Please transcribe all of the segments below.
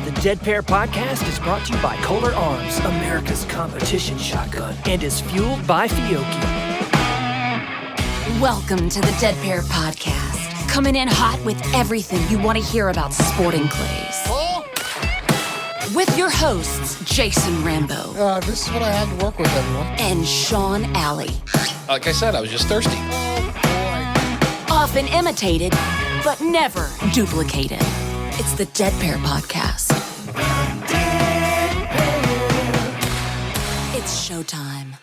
The Dead Pair Podcast is brought to you by Kolar Arms, America's competition shotgun, and is fueled by Fiocchi. Welcome to the Dead Pair Podcast, coming in hot with everything you want to hear about sporting clays. With your hosts, Jason Rambo. This is what I had to work with, everyone. And Sean Alley. Like I said, I was just thirsty. Oh, boy. Often imitated, but never duplicated. It's the Dead Pair Podcast. It's showtime.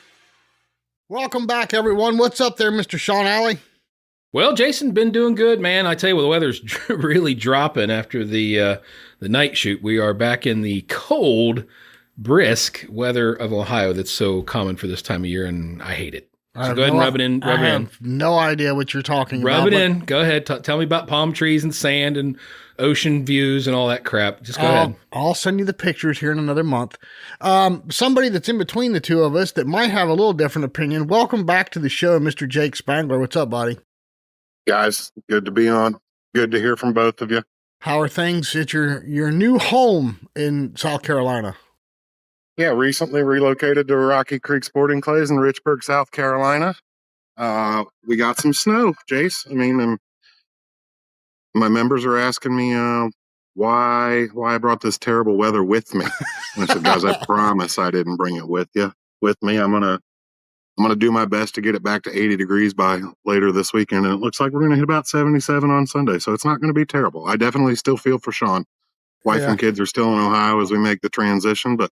Welcome back, everyone. What's up there, Mr. Sean Alley? Well, Jason, been doing good, man. I tell you what, the weather's really dropping after the night shoot. We are back in the cold, brisk weather of Ohio that's so common for this time of year, and I hate it. So go ahead and rub it in. I have no idea what you're talking about. Rub it in. Go ahead. Tell me about palm trees and sand and ocean views and all that crap. Just go ahead. I'll send you the pictures here in another month. Somebody that's in between the two of us that might have a little different opinion. Welcome back to the show, Mr. Jake Spengler. What's up, buddy? Guys, good to be on. Good to hear from both of you. How are things at your new home in South Carolina? Yeah, recently relocated to Rocky Creek Sporting Clays in Richburg, South Carolina. We got some snow, Jace. I mean, my members are asking me why I brought this terrible weather with me. And I said, guys, I promise I didn't bring it with me. I'm gonna do my best to get it back to 80 degrees by later this weekend, and it looks like we're gonna hit about 77 on Sunday, so it's not gonna be terrible. I definitely still feel for Sean. Wife and kids are still in Ohio as we make the transition, but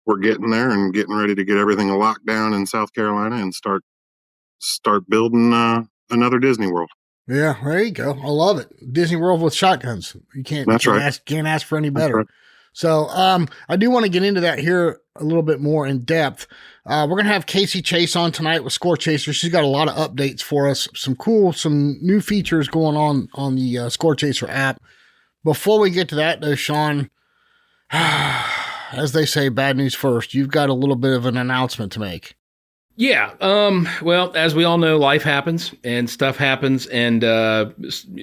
we're getting there and getting ready to get everything locked down in South Carolina and start building another Disney World. Yeah, there you go. I love it. Disney World with shotguns. You can't ask for any better. Right. So I do want to get into that here a little bit more in depth. We're going to have Casey Chase on tonight with Scorechaser. She's got a lot of updates for us. Some new features going on the Scorechaser app. Before we get to that, though, Sean, as they say, bad news first. You've got a little bit of an announcement to make. Yeah. Well, as we all know, life happens and stuff happens. And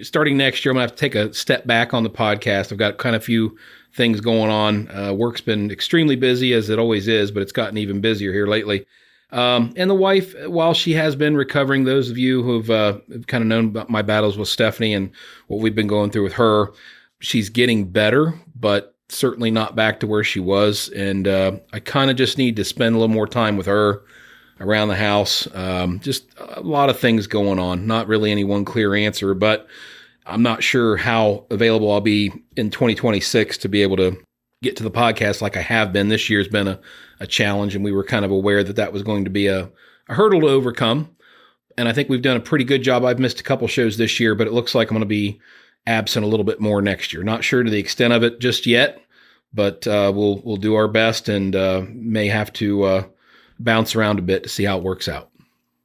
starting next year, I'm going to have to take a step back on the podcast. I've got kind of a few things going on. Work's been extremely busy, as it always is, but it's gotten even busier here lately. And the wife, while she has been recovering, those of you who've kind of known about my battles with Stephanie and what we've been going through with her, she's getting better, but certainly not back to where she was. And I kind of just need to spend a little more time with her around the house. Just a lot of things going on. Not really any one clear answer, but I'm not sure how available I'll be in 2026 to be able to get to the podcast like I have been. This year's been a challenge, and we were kind of aware that was going to be a hurdle to overcome. And I think we've done a pretty good job. I've missed a couple shows this year, but it looks like I'm going to be absent a little bit more next year. Not sure to the extent of it just yet, but we'll do our best, and may have to bounce around a bit to see how it works out.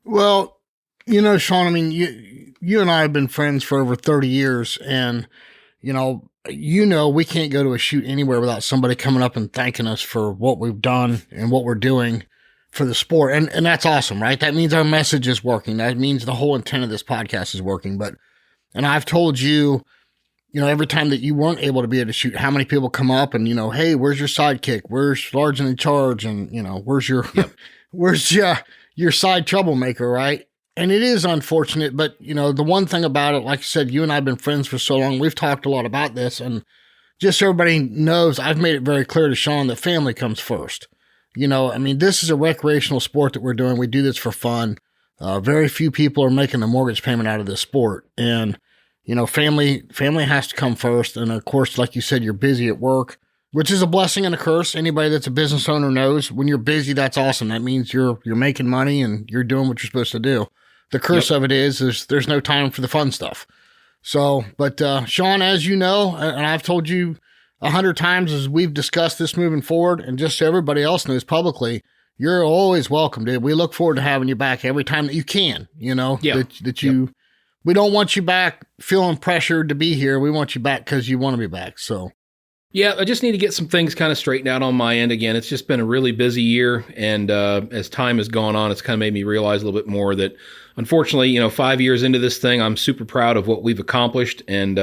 Well, Sean, I mean, you and I have been friends for over 30 years, and, we can't go to a shoot anywhere without somebody coming up and thanking us for what we've done and what we're doing for the sport. And that's awesome, right? That means our message is working. That means the whole intent of this podcast is working. And I've told you, every time that you weren't able to be at a shoot, how many people come up and, hey, where's your sidekick? Where's Sergeant in Charge? And, where's your, where's your side troublemaker, right? And it is unfortunate, but, the one thing about it, like I said, you and I have been friends for so long. We've talked a lot about this, and just so everybody knows, I've made it very clear to Sean that family comes first. This is a recreational sport that we're doing. We do this for fun. Very few people are making a mortgage payment out of this sport. And, family has to come first. And of course, like you said, you're busy at work, which is a blessing and a curse. Anybody that's a business owner knows when you're busy, that's awesome. That means you're making money and you're doing what you're supposed to do. The curse of it is there's no time for the fun stuff. So, but Sean, as you know, and I've told you 100 times as we've discussed this moving forward, and just so everybody else knows publicly, you're always welcome, dude. We look forward to having you back every time that you can, we don't want you back feeling pressured to be here. We want you back because you want to be back. So, yeah, I just need to get some things kind of straightened out on my end again. It's just been a really busy year. And as time has gone on, it's kind of made me realize a little bit more that, unfortunately, 5 years into this thing, I'm super proud of what we've accomplished. And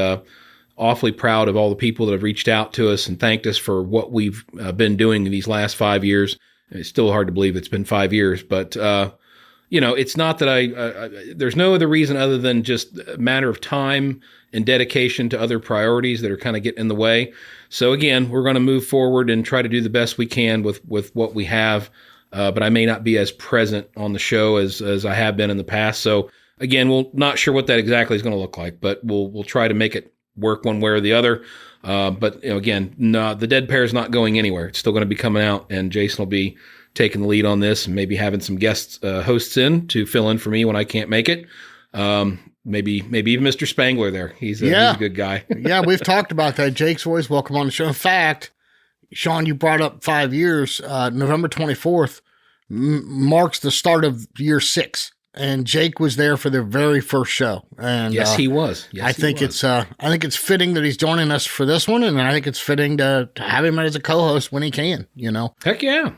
awfully proud of all the people that have reached out to us and thanked us for what we've been doing in these last 5 years. It's still hard to believe it's been 5 years, but it's not that there's no other reason other than just a matter of time and dedication to other priorities that are kind of getting in the way. So again, we're going to move forward and try to do the best we can with what we have. But I may not be as present on the show as I have been in the past. So again, we're not sure what that exactly is going to look like, but we'll try to make it work one way or the other. But again, no, the Dead Pair is not going anywhere. It's still going to be coming out, and Jason will be taking the lead on this and maybe having some guest hosts in to fill in for me when I can't make it. Maybe even Mr. Spengler there. He's a good guy. Yeah, we've talked about that. Jake's always welcome on the show. In fact, Sean, you brought up 5 years. November 24th marks the start of year 6. And Jake was there for the very first show. And yes, he was. I think it's fitting that he's joining us for this one, and I think it's fitting to have him as a co-host when he can, Heck yeah.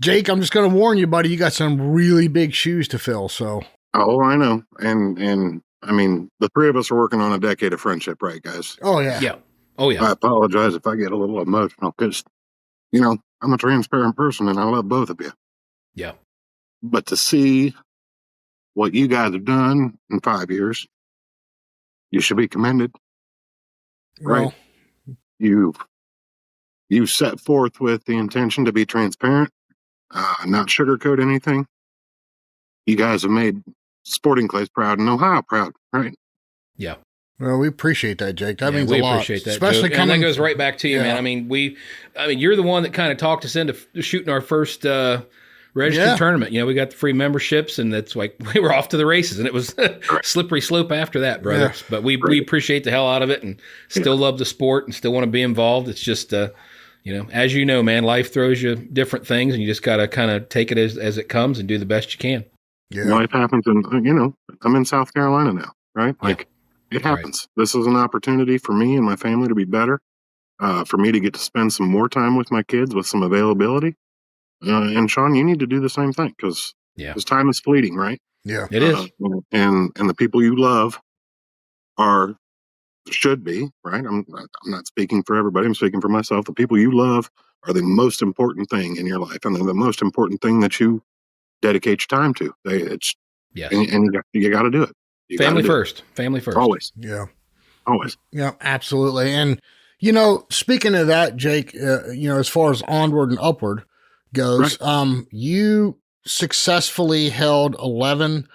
Jake, I'm just going to warn you, buddy, you got some really big shoes to fill, so. Oh, I know. And I mean, the three of us are working on a decade of friendship, right, guys? Oh, yeah. Yeah. Oh, yeah. I apologize if I get a little emotional because, I'm a transparent person and I love both of you. Yeah. But to see what you guys have done in 5 years, you should be commended. Right? Well, You set forth with the intention to be transparent, not sugarcoat anything. You guys have made Sporting Clays proud and Ohio proud, right? Yeah. Well, we appreciate that, Jake. That means a lot. We appreciate that, especially and that goes right back to you, man. I mean, you're the one that kind of talked us into shooting our first registered tournament. We got the free memberships, and that's like we were off to the races, and it was slippery slope after that, brothers. Yeah. But we appreciate the hell out of it, and still love the sport, and still want to be involved. It's just, as you know, man, life throws you different things, and you just got to kind of take it as it comes and do the best you can. Yeah. Life happens, and I'm in South Carolina now, right? Like it happens. Right. This is an opportunity for me and my family to be better, for me to get to spend some more time with my kids with some availability. And Sean, you need to do the same thing because time is fleeting, right? Yeah, it is. And the people you love should be, right? I'm not speaking for everybody. I'm speaking for myself. The people you love are the most important thing in your life, and they're the most important thing that you dedicate your time to. And you got to do it. Family first. Always. Yeah. Always. Yeah, absolutely. And, speaking of that, Jake, as far as onward and upward goes, you successfully held 11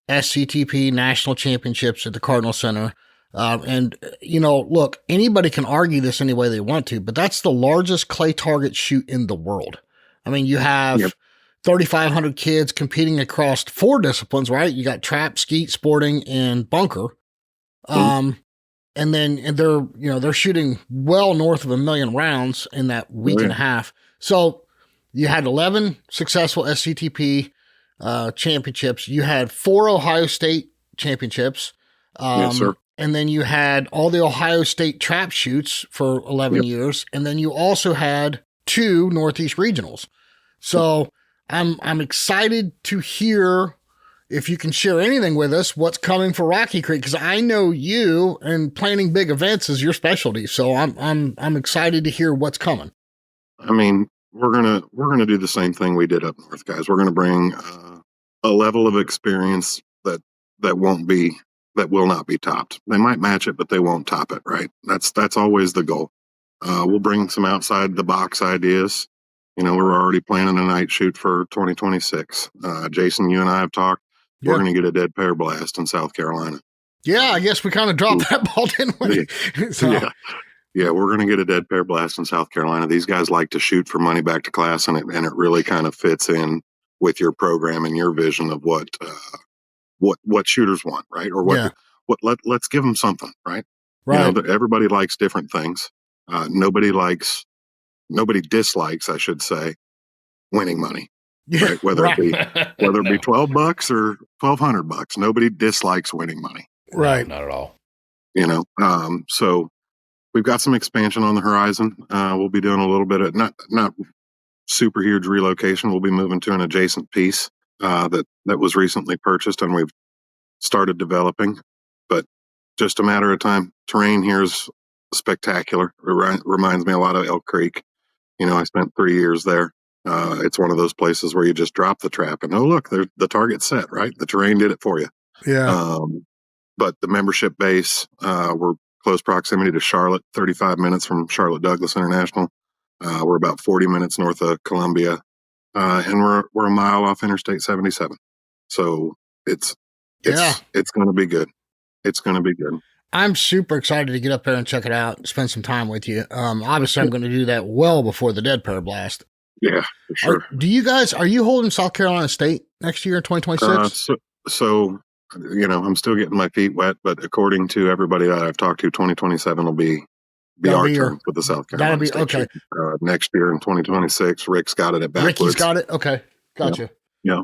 SCTP national championships at the Cardinal Center. And, look, anybody can argue this any way they want to, but that's the largest clay target shoot in the world. I mean, you have 3,500 kids competing across 4 disciplines, right? You got trap, skeet, sporting, and bunker. And they're shooting well north of 1 million rounds in that week and a half. So you had 11 successful SCTP championships. You had 4 Ohio State championships. Yes, sir. And then you had all the Ohio State trap shoots for 11 years. And then you also had 2 Northeast regionals. So I'm excited to hear if you can share anything with us, what's coming for Rocky Creek, because I know you and planning big events is your specialty. So I'm excited to hear what's coming. I mean, we're gonna do the same thing we did up north, guys. We're gonna bring a level of experience that will not be topped. They might match it, but they won't top it. Right? That's always the goal. We'll bring some outside the box ideas. We're already planning a night shoot for 2026. Jason, you and I have talked. We're going to get a Dead Pair blast in South Carolina. Yeah, I guess we kind of dropped that ball, didn't we? Yeah, we're going to get a Dead Pair blast in South Carolina. These guys like to shoot for money back to class, and it really kind of fits in with your program and your vision of what shooters want, right? Or let's give them something, right? Right. Everybody likes different things. Nobody dislikes, I should say, winning money. Yeah, right? Whether it be $12 or $1,200, nobody dislikes winning money. Right. Not at all. So we've got some expansion on the horizon. We'll be doing a little bit of not super huge relocation. We'll be moving to an adjacent piece that was recently purchased, and we've started developing. But just a matter of time. Terrain here is spectacular. It reminds me a lot of Elk Creek. I spent 3 years there. It's one of those places where you just drop the trap and, oh, look, the target's set, right? The terrain did it for you. Yeah. But the membership base, we're close proximity to Charlotte, 35 minutes from Charlotte Douglas International. We're about 40 minutes north of Columbia, and we're a mile off Interstate 77. So it's going to be good. It's going to be good. I'm super excited to get up there and check it out and spend some time with you. Obviously, I'm going to do that well before the Dead Pair Blast. Yeah, for sure. Are you holding South Carolina State next year in 2026? I'm still getting my feet wet, but according to everybody that I've talked to, 2027 will be our turn with the South Carolina State. Okay. Next year in 2026, Rick's got it at Backwoods. Ricky's got it? Okay. Gotcha. Yeah.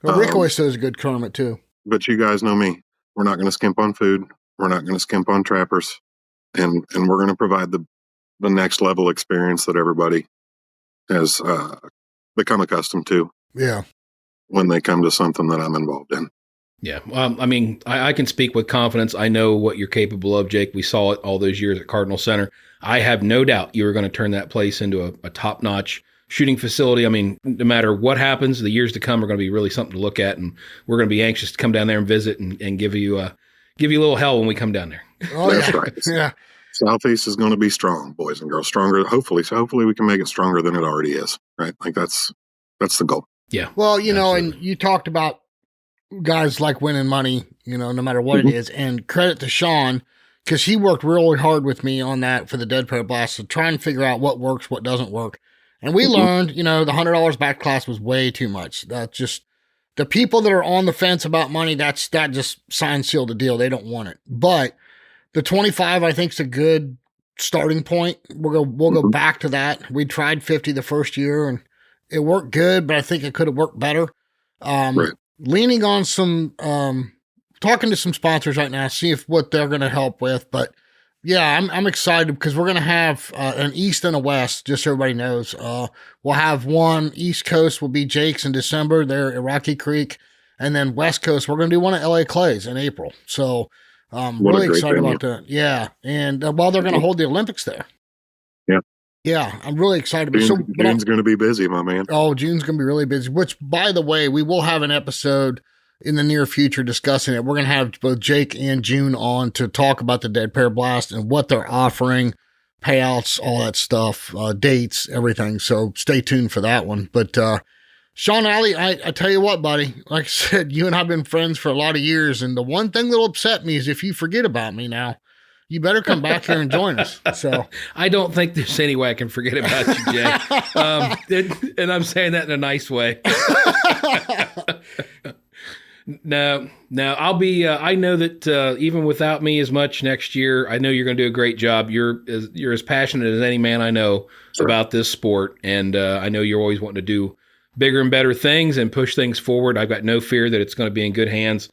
Well, Rick always says a good tournament, too. But you guys know me. We're not going to skimp on food. We're not going to skimp on trappers. And we're going to provide the next level experience that everybody has become accustomed to. Yeah. When they come to something that I'm involved in. Yeah. I can speak with confidence. I know what you're capable of, Jake. We saw it all those years at Cardinal Center. I have no doubt you are going to turn that place into a top-notch shooting facility. I mean, no matter what happens, the years to come are going to be really something to look at, and we're going to be anxious to come down there and visit and give you a little hell when we come down there. Oh, that's yeah. right. Yeah. Southeast is going to be strong, boys and girls. Stronger, hopefully. So hopefully we can make it stronger than it already is, right? Like that's the goal. Yeah. Well, and you talked about guys like winning money, no matter what it is. And credit to Sean, because he worked really hard with me on that for the Dead Pair Blast to try and figure out what works, what doesn't work. And we learned, the $100 back class was way too much. That's just the people that are on the fence about money. That just sign, seal the deal. They don't want it. But the 25, I think, is a good starting point. We'll go back to that. We tried 50 the first year and it worked good, but I think it could have worked better. Right. Leaning on some, talking to some sponsors right now, see what they're going to help with. But yeah, I'm excited because we're going to have an East and a West, just so everybody knows. We'll have one East Coast will be Jake's in December there at Rocky Creek. And then West Coast, we're going to do one at LA Clay's in April. So really excited about that. Yeah. And while they're going to hold the Olympics there. Yeah. Yeah, I'm really excited. June's going to be busy, my man. Oh, June's going to be really busy, which, by the way, we will have an episode in the near future discussing it. We're going to have both Jake and June on to talk about the Dead Pair Blast and what they're offering, payouts, all that stuff, dates, everything. So stay tuned for that one. But Sean Alley, I tell you what, buddy, like I said, you and I have been friends for a lot of years. And the one thing that'll upset me is if you forget about me now. You better come back here and join us. So I don't think there's any way I can forget about you, Jay. And I'm saying that in a nice way. No, I'll be. I know that even without me as much next year, I know you're going to do a great job. You're as passionate as any man I know about this sport, and I know you're always wanting to do bigger and better things and push things forward. I've got no fear that it's going to be in good hands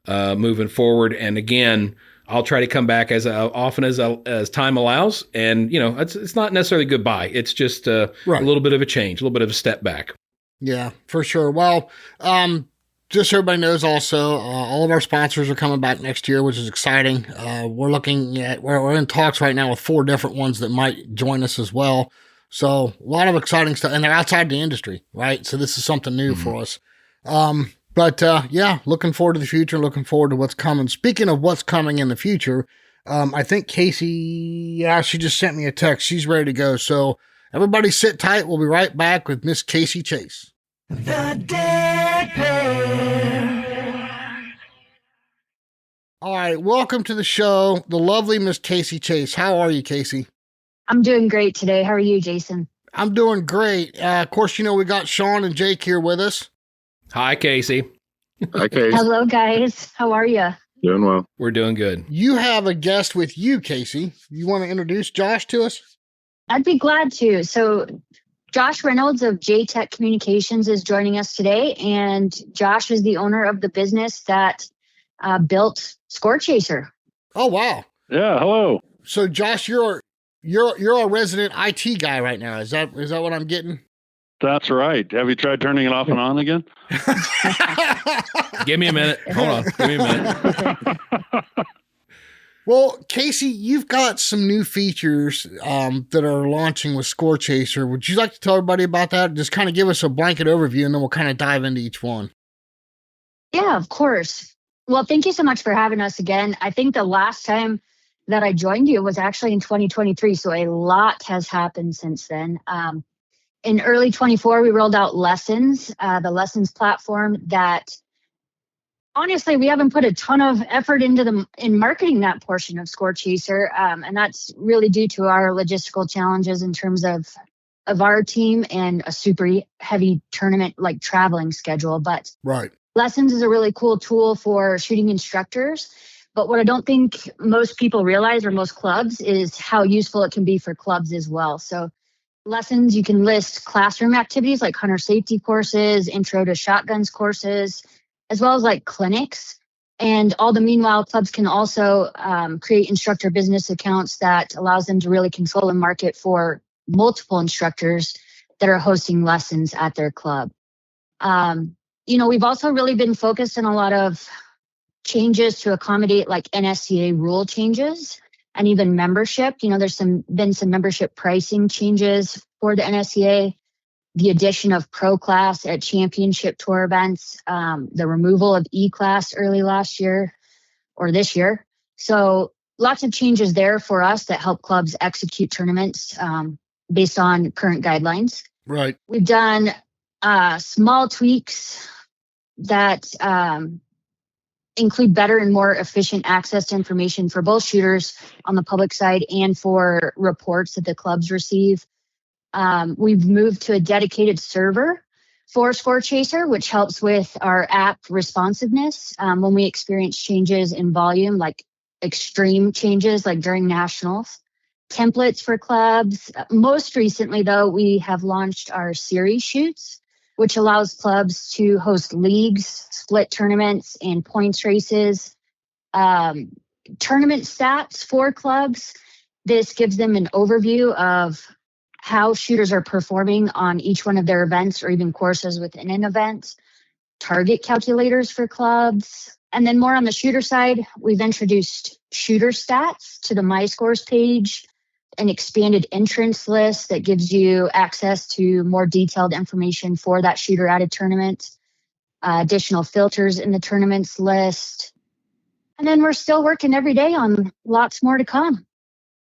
moving forward. And again, I'll try to come back as often as time allows. And, it's not necessarily goodbye. It's just a little bit of a change, a little bit of a step back. Yeah, for sure. Well, just so everybody knows also, all of our sponsors are coming back next year, which is exciting. We're in talks right now with 4 different ones that might join us as well. So a lot of exciting stuff, and they're outside the industry, right? So this is something new for us. But looking forward to the future, looking forward to what's coming. Speaking of what's coming in the future, I think Casey, she just sent me a text. She's ready to go. So everybody sit tight. We'll be right back with Miss Casey Chase. The Dead Pair. All right, welcome to the show, the lovely Miss Casey Chase. How are you, Casey? I'm doing great today. How are you, Jason? I'm doing great. Of course, we got Sean and Jake here with us. Hi, Casey. Hi, Casey. Hello, guys. How are you? Doing well. We're doing good. You have a guest with you, Casey. You want to introduce Josh to us? I'd be glad to. So Josh Reynolds of JTech Communications is joining us today. And Josh is the owner of the business that built Scorechaser. Oh, wow. Yeah, hello. So Josh, you're a resident IT guy right now. Is that what I'm getting? That's right. Have you tried turning it off and on again? Give me a minute. Hold on. Give me a minute. Well, Casey, you've got some new features that are launching with Scorechaser. Would you like to tell everybody about that? Just kind of give us a blanket overview, and then we'll kind of dive into each one. Yeah, of course. Well, thank you so much for having us again. I think the last time that I joined you was actually in 2023, so a lot has happened since then. In early 24, we rolled out Lessons, the Lessons platform that honestly, we haven't put a ton of effort into in marketing that portion of Scorechaser, and that's really due to our logistical challenges in terms of our team and a super heavy tournament like traveling schedule. But right. Lessons is a really cool tool for shooting instructors. But what I don't think most people realize, or most clubs, is how useful it can be for clubs as well. So Lessons, you can list classroom activities like hunter safety courses, intro to shotguns courses, as well as like clinics. And all the meanwhile, clubs can also create instructor business accounts that allows them to really control and market for multiple instructors that are hosting lessons at their club. We've also really been focused on a lot of changes to accommodate like NSCA rule changes and even membership. There's been some membership pricing changes for the NSCA. The addition of Pro Class at championship tour events, the removal of E-Class early last year or this year. So lots of changes there for us that help clubs execute tournaments based on current guidelines. Right. We've done small tweaks that include better and more efficient access to information for both shooters on the public side and for reports that the clubs receive. We've moved to a dedicated server for Scorechaser, which helps with our app responsiveness when we experience changes in volume, like extreme changes like during nationals. Templates for clubs. Most recently, though, we have launched our series shoots, which allows clubs to host leagues, split tournaments, and points races. Tournament stats for clubs. This gives them an overview of how shooters are performing on each one of their events or even courses within an event. Target calculators for clubs. And then more on the shooter side, we've introduced shooter stats to the My Scores page, an expanded entrance list that gives you access to more detailed information for that shooter at a tournament, additional filters in the tournaments list. And then we're still working every day on lots more to come.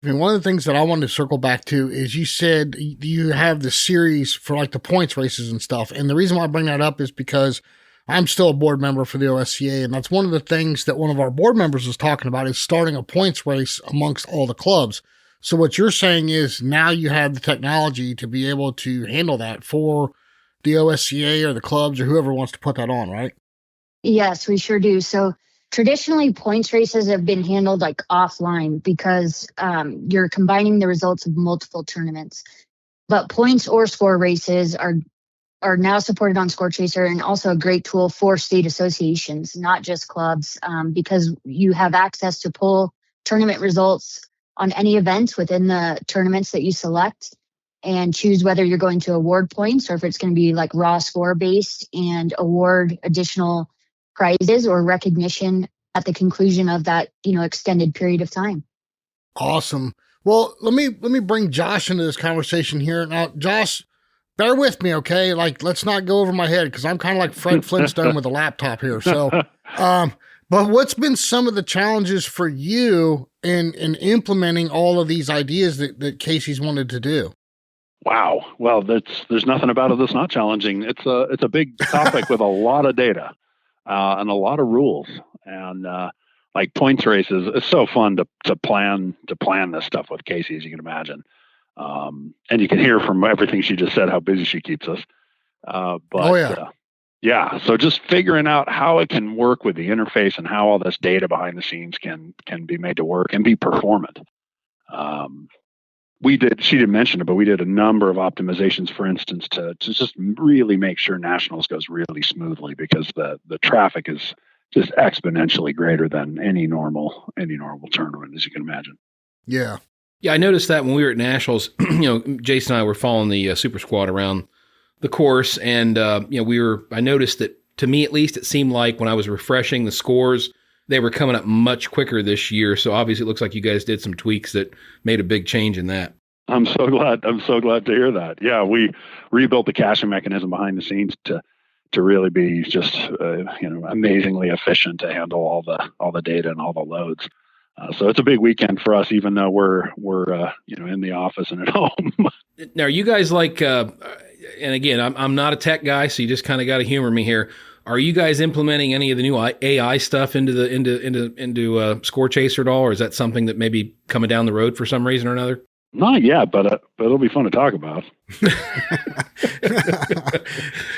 I mean, one of the things that I wanted to circle back to is you said you have the series for like the points races and stuff. And the reason why I bring that up is because I'm still a board member for the OSCA. And that's one of the things that one of our board members was talking about is starting a points race amongst all the clubs. So what you're saying is now you have the technology to be able to handle that for the OSCA or the clubs or whoever wants to put that on, right? Yes, we sure do. So traditionally, points races have been handled like offline because you're combining the results of multiple tournaments. But points or score races are now supported on Scorechaser and also a great tool for state associations, not just clubs, because you have access to pull tournament results on any event within the tournaments that you select and choose whether you're going to award points or if it's going to be like raw score based and award additional prizes or recognition at the conclusion of that, extended period of time. Awesome. Well, let me bring Josh into this conversation here. Now, Josh, bear with me, okay? Like, let's not go over my head because I'm kind of like Fred Flintstone with a laptop here. So, but what's been some of the challenges for you in implementing all of these ideas that Casey's wanted to do? Wow. Well, there's nothing about it that's not challenging. It's a big topic with a lot of data and a lot of rules. And like points races, it's so fun to plan this stuff with Casey, as you can imagine. And you can hear from everything she just said how busy she keeps us. Yeah. So just figuring out how it can work with the interface and how all this data behind the scenes can be made to work and be performant. She didn't mention it, but we did a number of optimizations, for instance, to just really make sure nationals goes really smoothly because the traffic is just exponentially greater than any normal tournament, as you can imagine. Yeah. Yeah, I noticed that when we were at Nationals, Jason and I were following the Super Squad around the course, and I noticed that, to me at least, it seemed like when I was refreshing the scores, they were coming up much quicker this year. So obviously it looks like you guys did some tweaks that made a big change in that. I'm so glad to hear that. Yeah, we rebuilt the caching mechanism behind the scenes to really be just amazingly efficient to handle all the data and all the loads. So it's a big weekend for us, even though we're in the office and at home. Now, are you guys like, and again, I'm not a tech guy, so you just kind of got to humor me here. Are you guys implementing any of the new AI stuff into Scorechaser at all, or is that something that may be coming down the road for some reason or another? Not yet, but it'll be fun to talk about.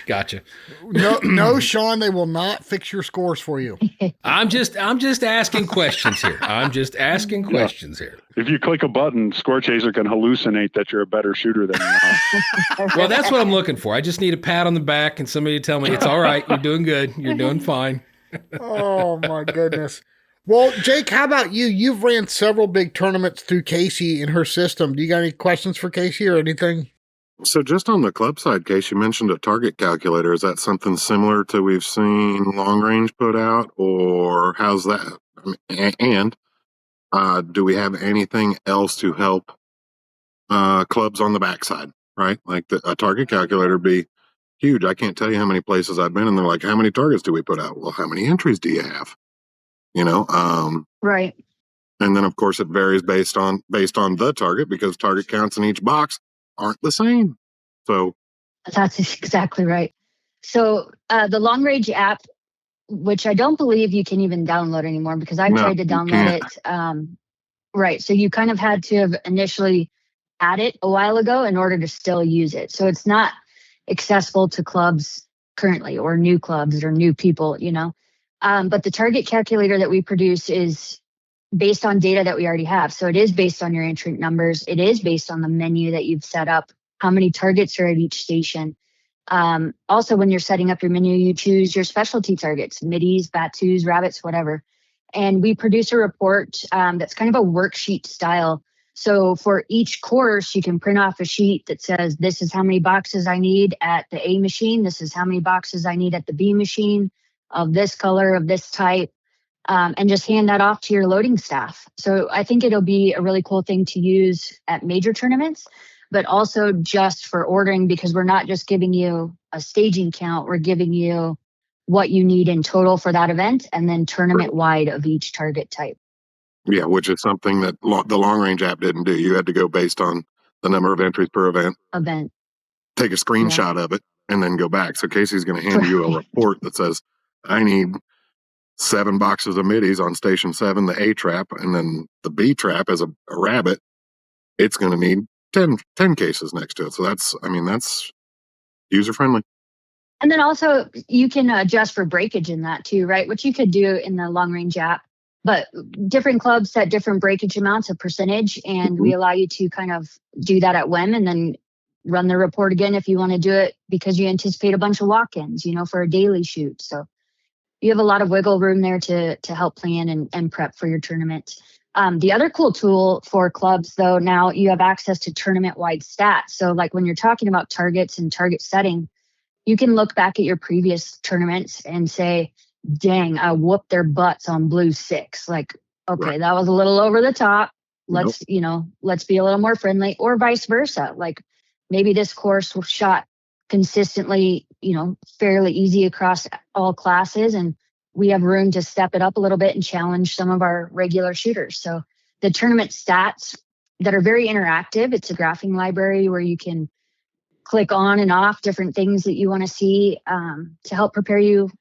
Gotcha. No, Sean, they will not fix your scores for you. I'm just asking questions here. Here. If you click a button, Scorechaser can hallucinate that you're a better shooter than you are. Well, that's what I'm looking for. I just need a pat on the back and somebody to tell me it's all right. You're doing good. You're doing fine. Oh my goodness. Well, Jake, how about you? You've ran several big tournaments through Casey in her system. Do you got any questions for Casey or anything? So just on the club side, Case, you mentioned a target calculator. Is that something similar to we've seen Long Range put out, or how's that? And do we have anything else to help clubs on the backside, right? Like a target calculator would be huge. I can't tell you how many places I've been, and they're like, how many targets do we put out? Well, how many entries do you have? Right. And then of course it varies based on the target, because target counts in each box aren't the same. So That's exactly right. So the Long Range app, which I don't believe you can even download anymore, because I've tried to download it. Right. So you kind of had to have initially had it a while ago in order to still use it. So it's not accessible to clubs currently, or new clubs or new people, But the target calculator that we produce is based on data that we already have. So it is based on your entrant numbers. It is based on the menu that you've set up, how many targets are at each station. Also, when you're setting up your menu, you choose your specialty targets, middies, batus, rabbits, whatever. And we produce a report that's kind of a worksheet style. So for each course, you can print off a sheet that says, this is how many boxes I need at the A machine. This is how many boxes I need at the B machine, of this color, of this type, and just hand that off to your loading staff. So I think it'll be a really cool thing to use at major tournaments, but also just for ordering, because we're not just giving you a staging count, we're giving you what you need in total for that event, and then tournament wide of each target type. yeah, which is something that the Long Range app didn't do. You had to go based on the number of entries per event, take a screenshot of it, and then go back. So Casey's going to hand you a report that says, I need 7 boxes of middies on station 7, the A trap, and then the B trap as a rabbit. It's going to need 10 cases next to it. So that's user friendly. And then also you can adjust for breakage in that too, right? Which you could do in the Long Range app, but different clubs set different breakage amounts of percentage, and we allow you to kind of do that at whim, and then run the report again if you want to do it because you anticipate a bunch of walk-ins, for a daily shoot. So you have a lot of wiggle room there to help plan and prep for your tournament. The other cool tool for clubs, though, now you have access to tournament-wide stats. So like when you're talking about targets and target setting, you can look back at your previous tournaments and say, dang, I whooped their butts on blue 6. Like, okay, that was a little over the top. Let's be a little more friendly, or vice versa. Like maybe this course was shot consistently, fairly easy across all classes, and we have room to step it up a little bit and challenge some of our regular shooters. So the tournament stats that are very interactive, it's a graphing library where you can click on and off different things that you want to see to help prepare you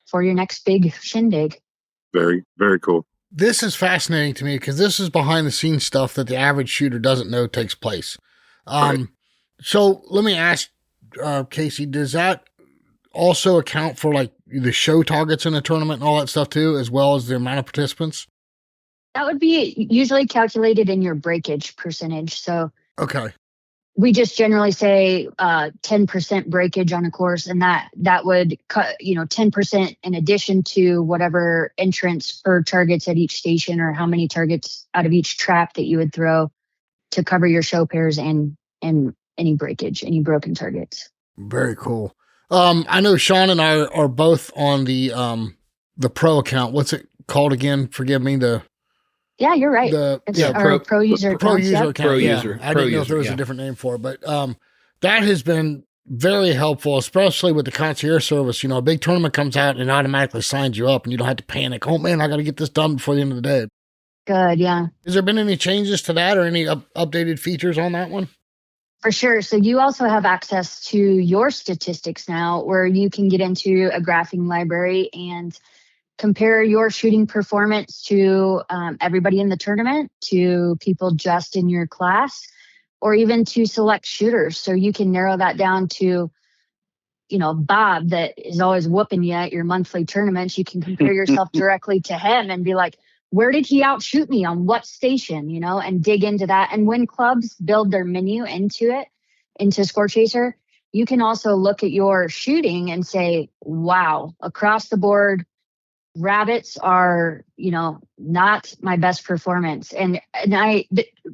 for your next big shindig. Very, very cool. This is fascinating to me because this is behind the scenes stuff that the average shooter doesn't know takes place. So let me ask, Casey, does that also account for like the show targets in a tournament and all that stuff too, as well as the amount of participants? That would be usually calculated in your breakage percentage. So okay, we just generally say 10% breakage on a course, and that would cut 10% in addition to whatever entrance per targets at each station, or how many targets out of each trap that you would throw to cover your show pairs and any breakage, any broken targets. Very cool. I know Sean and I are both on the pro account. What's it called again? Forgive me. Yeah, you're right. It's our pro user account. I didn't know if there was a different name for it, but that has been very helpful, especially with the concierge service. A big tournament comes out and automatically signs you up, and you don't have to panic. Oh man, I got to get this done before the end of the day. Good, yeah. Has there been any changes to that or any updated features on that one? For sure. So you also have access to your statistics now, where you can get into a graphing library and compare your shooting performance to everybody in the tournament, to people just in your class, or even to select shooters. So you can narrow that down to, Bob that is always whooping you at your monthly tournaments. You can compare yourself directly to him and be like, where did he outshoot me on what station, and dig into that. And when clubs build their menu into Scorechaser, you can also look at your shooting and say, wow, across the board, rabbits are, not my best performance. And I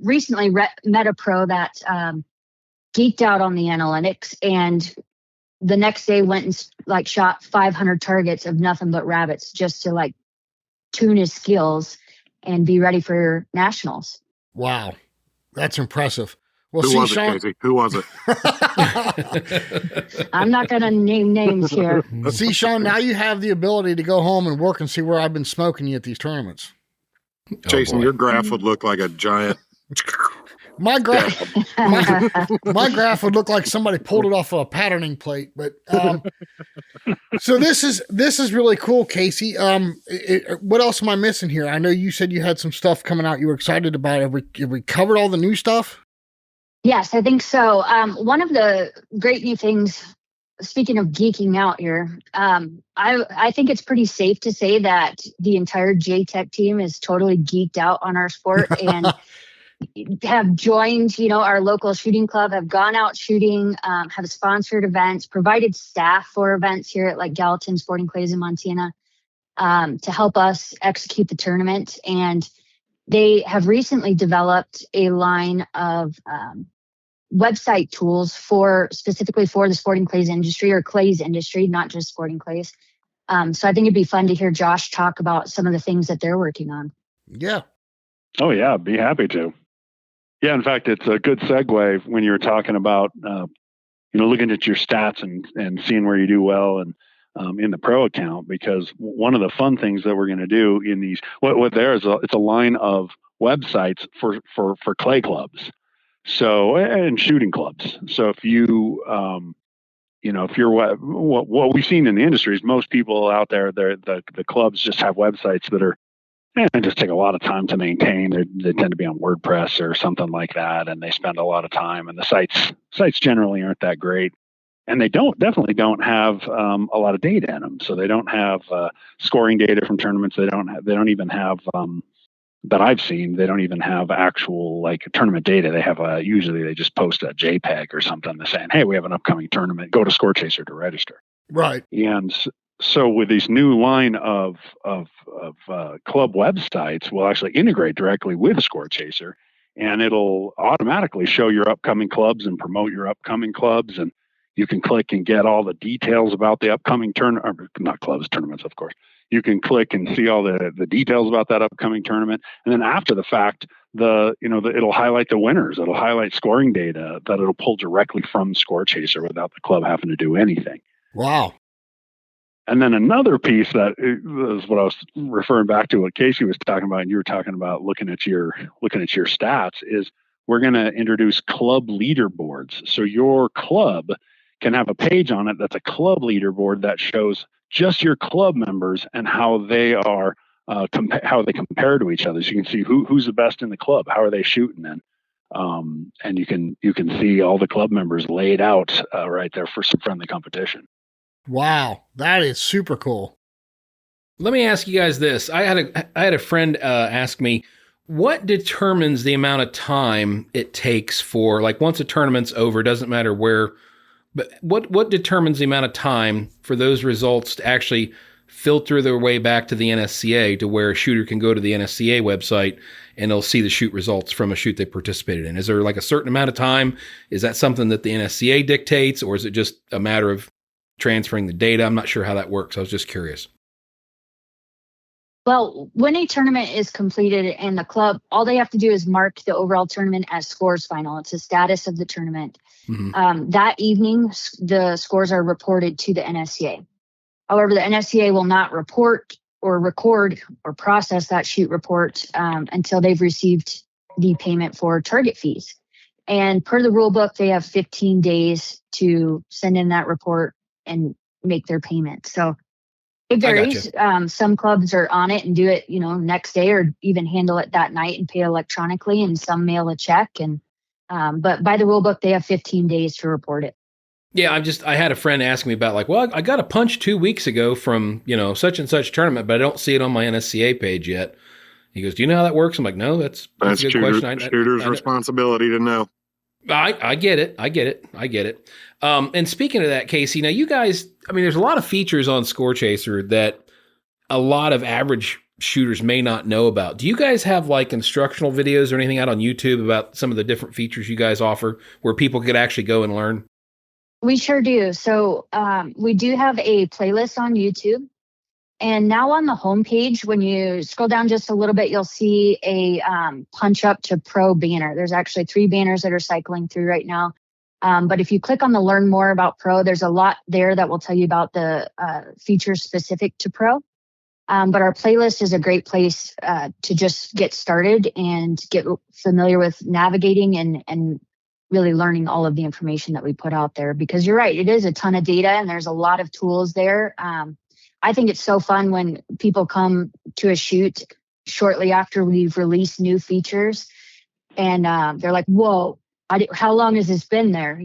recently met a pro that geeked out on the analytics, and the next day went and shot 500 targets of nothing but rabbits just to tune his skills and be ready for nationals. Wow. That's impressive. Well, Who was it, Casey? Who was it? I'm not going to name names here. See, Sean, now you have the ability to go home and work and see where I've been smoking you at these tournaments. Jason, your graph would look like a giant. My graph would look like somebody pulled it off of a patterning plate. But so this is really cool, Casey. What else am I missing here? I know you said you had some stuff coming out you were excited about. Have we covered all the new stuff? Yes, I think so. One of the great new things, speaking of geeking out here, I think it's pretty safe to say that the entire JTech team is totally geeked out on our sport and have joined, our local shooting club, have gone out shooting, have sponsored events, provided staff for events here at Gallatin Sporting Clays in Montana to help us execute the tournament. And they have recently developed a line of website tools specifically for the sporting clays industry, or clays industry, not just sporting clays. So I think it'd be fun to hear Josh talk about some of the things that they're working on. Yeah. Oh yeah, be happy to. Yeah, in fact, it's a good segue when you're talking about, looking at your stats and seeing where you do well and in the pro account, because one of the fun things that we're going to do in these, it's a line of websites for clay clubs. So, and shooting clubs. So if you, if you're what we've seen in the industry is most people out there, the clubs just have websites that are, just take a lot of time to maintain. They tend to be on WordPress or something like that, and they spend a lot of time. And the sites generally aren't that great, and they definitely don't have a lot of data in them. So they don't have scoring data from tournaments. They don't even have that I've seen. They don't even have actual tournament data. They have usually they just post a JPEG or something saying, "Hey, we have an upcoming tournament. Go to Scorechaser to register." Right. And so with these new line of club websites, we'll actually integrate directly with Scorechaser, and it'll automatically show your upcoming clubs and promote your upcoming clubs. And you can click and get all the details about the upcoming tournaments, of course. You can click and see all the details about that upcoming tournament. And then after the fact, it'll highlight the winners. It'll highlight scoring data that it'll pull directly from Scorechaser without the club having to do anything. Wow. And then another piece that is what I was referring back to, what Casey was talking about, and you were talking about looking at your stats, is we're going to introduce club leaderboards. So your club can have a page on it that's a club leaderboard that shows just your club members and how they are how they compare to each other. So you can see who's the best in the club, how are they shooting, and you can see all the club members laid out right there for some friendly competition. Wow, that is super cool. Let me ask you guys this. I had a friend ask me, what determines the amount of time it takes for, once a tournament's over, doesn't matter where, but what determines the amount of time for those results to actually filter their way back to the NSCA, to where a shooter can go to the NSCA website and they'll see the shoot results from a shoot they participated in? Is there a certain amount of time? Is that something that the NSCA dictates, or is it just a matter of transferring the data? I'm not sure how that works. I was just curious. Well, when a tournament is completed and the club, all they have to do is mark the overall tournament as scores final. It's the status of the tournament. That evening, the scores are reported to the NSCA. However, the NSCA will not report or record or process that shoot report until they've received the payment for target fees. And per the rule book, they have 15 days to send in that report and make their payment. So it varies. Some clubs are on it and do it, next day, or even handle it that night and pay electronically, and some mail a check. And but by the rule book, they have 15 days to report it. Yeah, I had a friend ask me about I got a punch 2 weeks ago from, such and such tournament, but I don't see it on my NSCA page yet. He goes, do you know how that works? I'm like, no, that's a good question. Shooter's responsibility to know. I get it. And speaking of that, Casey, now you guys, there's a lot of features on Scorechaser that a lot of average shooters may not know about. Do you guys have instructional videos or anything out on YouTube about some of the different features you guys offer where people could actually go and learn? We sure do. So we do have a playlist on YouTube. And now on the homepage, when you scroll down just a little bit, you'll see a punch up to pro banner. There's actually 3 banners that are cycling through right now. But if you click on the learn more about pro, there's a lot there that will tell you about the features specific to pro. But our playlist is a great place to just get started and get familiar with navigating and really learning all of the information that we put out there. Because you're right, it is a ton of data and there's a lot of tools there. I think it's so fun when people come to a shoot shortly after we've released new features and they're like, whoa, how long has this been there?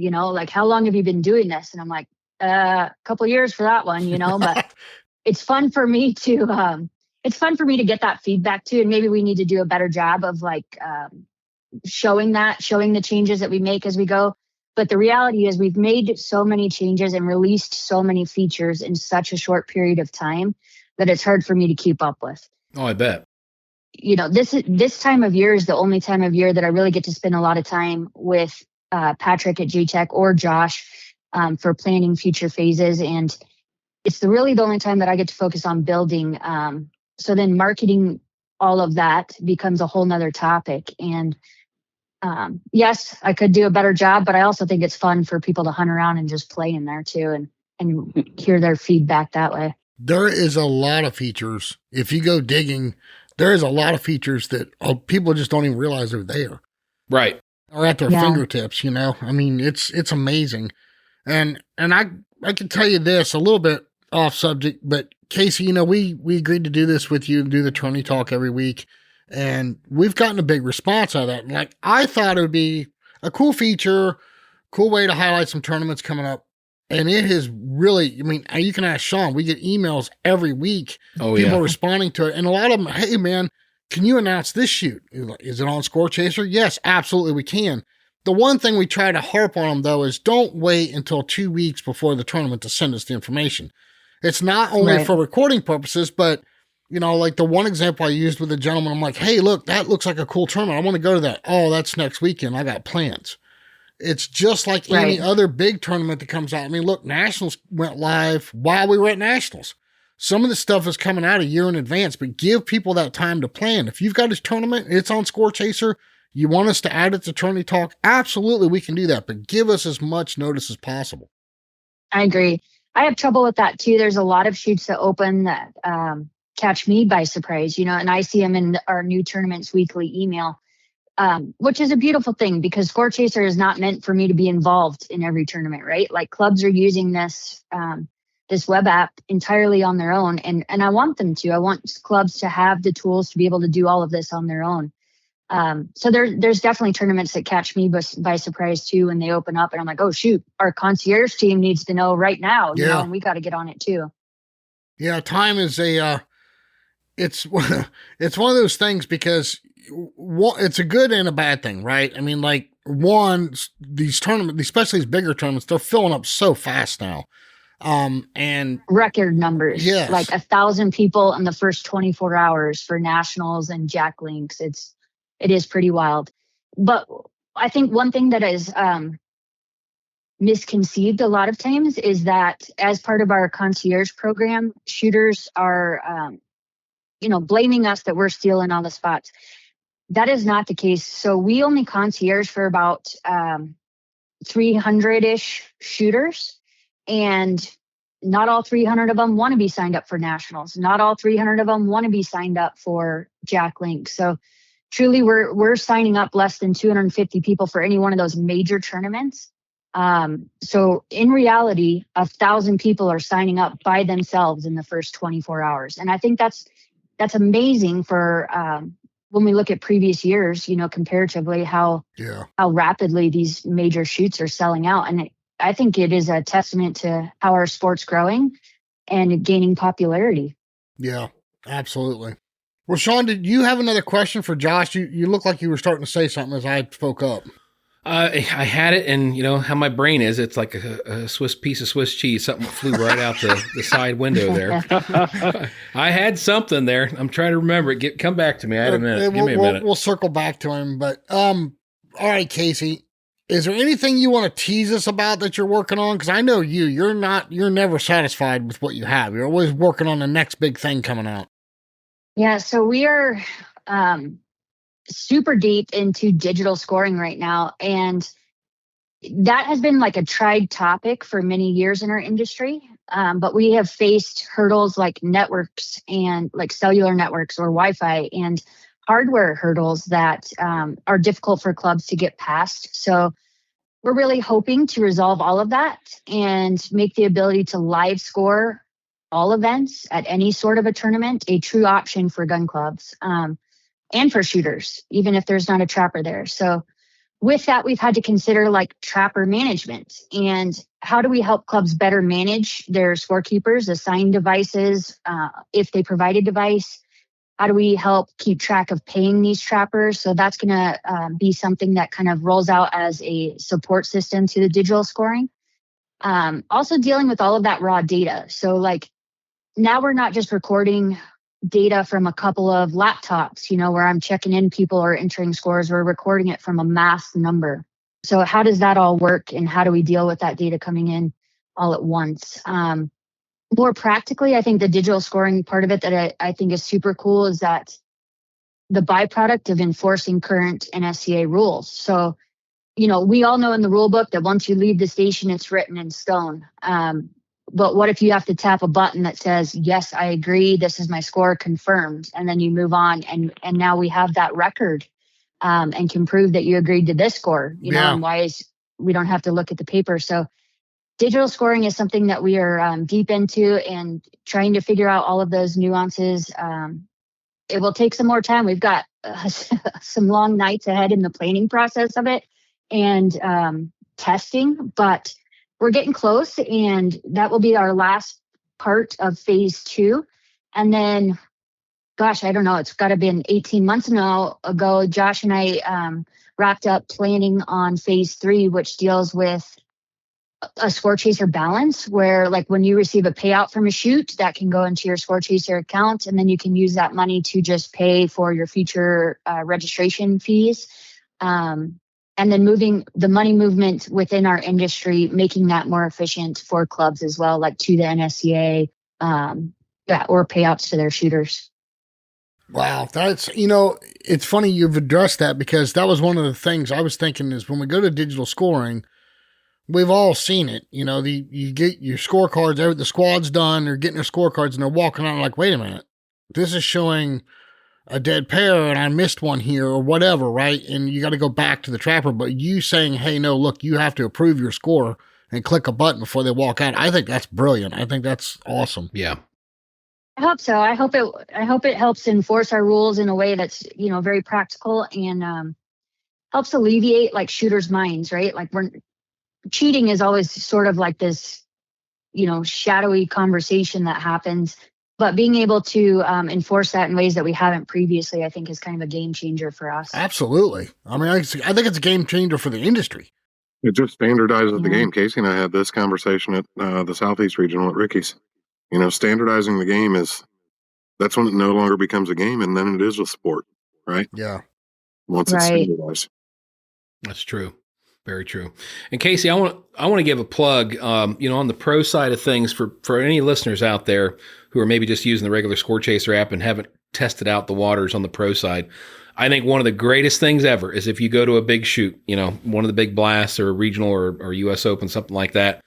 How long have you been doing this? And I'm like, a couple of years for that one, but it's fun for me to get that feedback too. And maybe we need to do a better job of showing the changes that we make as we go. But the reality is we've made so many changes and released so many features in such a short period of time that it's hard for me to keep up with. Oh, I bet. This time of year is the only time of year that I really get to spend a lot of time with Patrick at JTech or Josh for planning future phases. And it's really the only time that I get to focus on building. So then marketing all of that becomes a whole nother topic. And yes, I could do a better job, but I also think it's fun for people to hunt around and just play in there too and hear their feedback that way. There is a lot of features. If you go digging, there is a lot of features that people just don't even realize they're there. Right. Or at their fingertips, it's amazing. And I can tell you this a little bit off subject, but Casey, we agreed to do this with you and do the tourney talk every week. And we've gotten a big response out of that. I thought it would be a cool feature, cool way to highlight some tournaments coming up. And it has really, you can ask Sean, we get emails every week, people responding to it. And a lot of them, hey man, can you announce this shoot? Is it on Scorechaser? Yes, absolutely we can. The one thing we try to harp on them though is don't wait until 2 weeks before the tournament to send us the information. It's not only for recording purposes, but the one example I used with a gentleman, I'm like, hey, look, that looks like a cool tournament. I want to go to that. Oh, that's next weekend. I got plans. It's just like any other big tournament that comes out. Look, Nationals went live while we were at Nationals. Some of the stuff is coming out a year in advance, but give people that time to plan. If you've got a tournament, it's on Scorechaser, you want us to add it to Tourney Talk, absolutely we can do that, but give us as much notice as possible. I agree. I have trouble with that too. There's a lot of shoots that open that catch me by surprise, and I see them in our new tournaments weekly email, which is a beautiful thing because Scorechaser is not meant for me to be involved in every tournament, right? Clubs are using this web app entirely on their own, and I want them to. I want clubs to have the tools to be able to do all of this on their own. So there's definitely tournaments that catch me by surprise too when they open up, and I'm like, oh shoot, our concierge team needs to know right now, and we got to get on it too. Yeah, time is it's one of those things because it's a good and a bad thing, right? These tournaments, especially these bigger tournaments, they're filling up so fast now. And record numbers, yes. 1,000 people in the first 24 hours for nationals and Jack Links. It is pretty wild. But I think one thing that is misconceived a lot of times is that as part of our concierge program, shooters are blaming us that we're stealing all the spots. That is not the case. So we only concierge for about 300-ish shooters, and not all 300 of them want to be signed up for nationals. Not all 300 of them want to be signed up for Jack Link. So truly, we're signing up less than 250 people for any one of those major tournaments. So in reality, 1,000 people are signing up by themselves in the first 24 hours. And I think that's amazing for when we look at previous years, comparatively how rapidly these major shoots are selling out. And I think it is a testament to how our sport's growing and gaining popularity. Yeah, absolutely. Well, Sean, did you have another question for Josh? You look like you were starting to say something as I spoke up. I had it, and how my brain is, it's like a Swiss piece of Swiss cheese. Something flew right out the side window there. I had something there. I'm trying to remember it. Come back to me. I had a minute. Give me a minute. We'll circle back to him. But all right, Casey, is there anything you want to tease us about that you're working on? Because I know you're never satisfied with what you have. You're always working on the next big thing coming out. Yeah, so we are super deep into digital scoring right now. And that has been like a tried topic for many years in our industry. But we have faced hurdles like networks and like cellular networks or Wi-Fi and hardware hurdles that are difficult for clubs to get past. So we're really hoping to resolve all of that and make the ability to live score all events at any sort of a tournament a true option for gun clubs. And for shooters, even if there's not a trapper there. So with that, we've had to consider like trapper management and how do we help clubs better manage their scorekeepers, assign devices, if they provide a device. How do we help keep track of paying these trappers? So that's going to be something that kind of rolls out as a support system to the digital scoring. Also dealing with all of that raw data. So like now we're not just recording data from a couple of laptops, where I'm checking in people or entering scores. We're recording it from a mass number. So how does that all work, and how do we deal with that data coming in all at once? More practically, I think the digital scoring part of it that I think is super cool is that the byproduct of enforcing current NSCA rules. So, we all know in the rule book that once you leave the station, it's written in stone. But what if you have to tap a button that says, yes, I agree, this is my score, confirmed, and then you move on, and now we have that record and can prove that you agreed to this score, and why is we don't have to look at the paper. So digital scoring is something that we are deep into and trying to figure out all of those nuances. It will take some more time. We've got some long nights ahead in the planning process of it and testing, but we're getting close, and that will be our last part of phase 2. And then, gosh, I don't know, it's got to be 18 months ago, Josh and I wrapped up planning on phase 3, which deals with a Scorechaser balance, where like when you receive a payout from a shoot, that can go into your Scorechaser account, and then you can use that money to just pay for your future registration fees. And then moving the money movement within our industry, making that more efficient for clubs as well, like to the NSCA or payouts to their shooters. Wow. That's, it's funny you've addressed that, because that was one of the things I was thinking is when we go to digital scoring, we've all seen it. You get your scorecards, the squad's done, they're getting their scorecards and they're walking out like, wait a minute, this is showing a dead pair and I missed one here or whatever, right? And you got to go back to the trapper. But you saying, hey, no, look, you have to approve your score and click a button before they walk out. I think that's brilliant. I think that's awesome. Yeah. I hope so. I hope it helps enforce our rules in a way that's, very practical and helps alleviate like shooters' minds, right? Like cheating is always sort of like this, shadowy conversation that happens. But being able to enforce that in ways that we haven't previously, I think, is kind of a game changer for us. Absolutely. I mean, I think it's a game changer for the industry. It just standardizes the game. Casey and I had this conversation at the Southeast region with Ricky's. Standardizing the game that's when it no longer becomes a game, and then it is a sport, right? Yeah. Once it's standardized. That's true. Very true. And Casey, I want to give a plug, on the pro side of things for any listeners out there who are maybe just using the regular Scorechaser app and haven't tested out the waters on the pro side. I think one of the greatest things ever is if you go to a big shoot, one of the big blasts or a regional or US Open, something like that.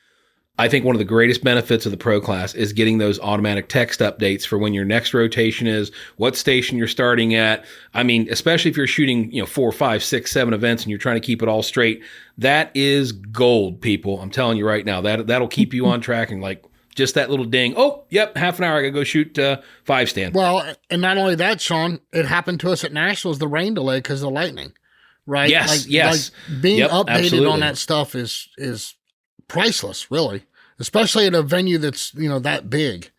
I think one of the greatest benefits of the pro class is getting those automatic text updates for when your next rotation is, what station you're starting at. I mean, especially if you're shooting, 4, 5, 6, 7 events and you're trying to keep it all straight. That is gold, people. I'm telling you right now, that'll keep you on track and like just that little ding. Oh, yep, half an hour. I got to go shoot 5 stand. Well, and not only that, Sean, it happened to us at Nationals, the rain delay because of the lightning, right? Yes, yes. Like being updated absolutely. on that stuff is priceless, really, especially at a venue that's, that big.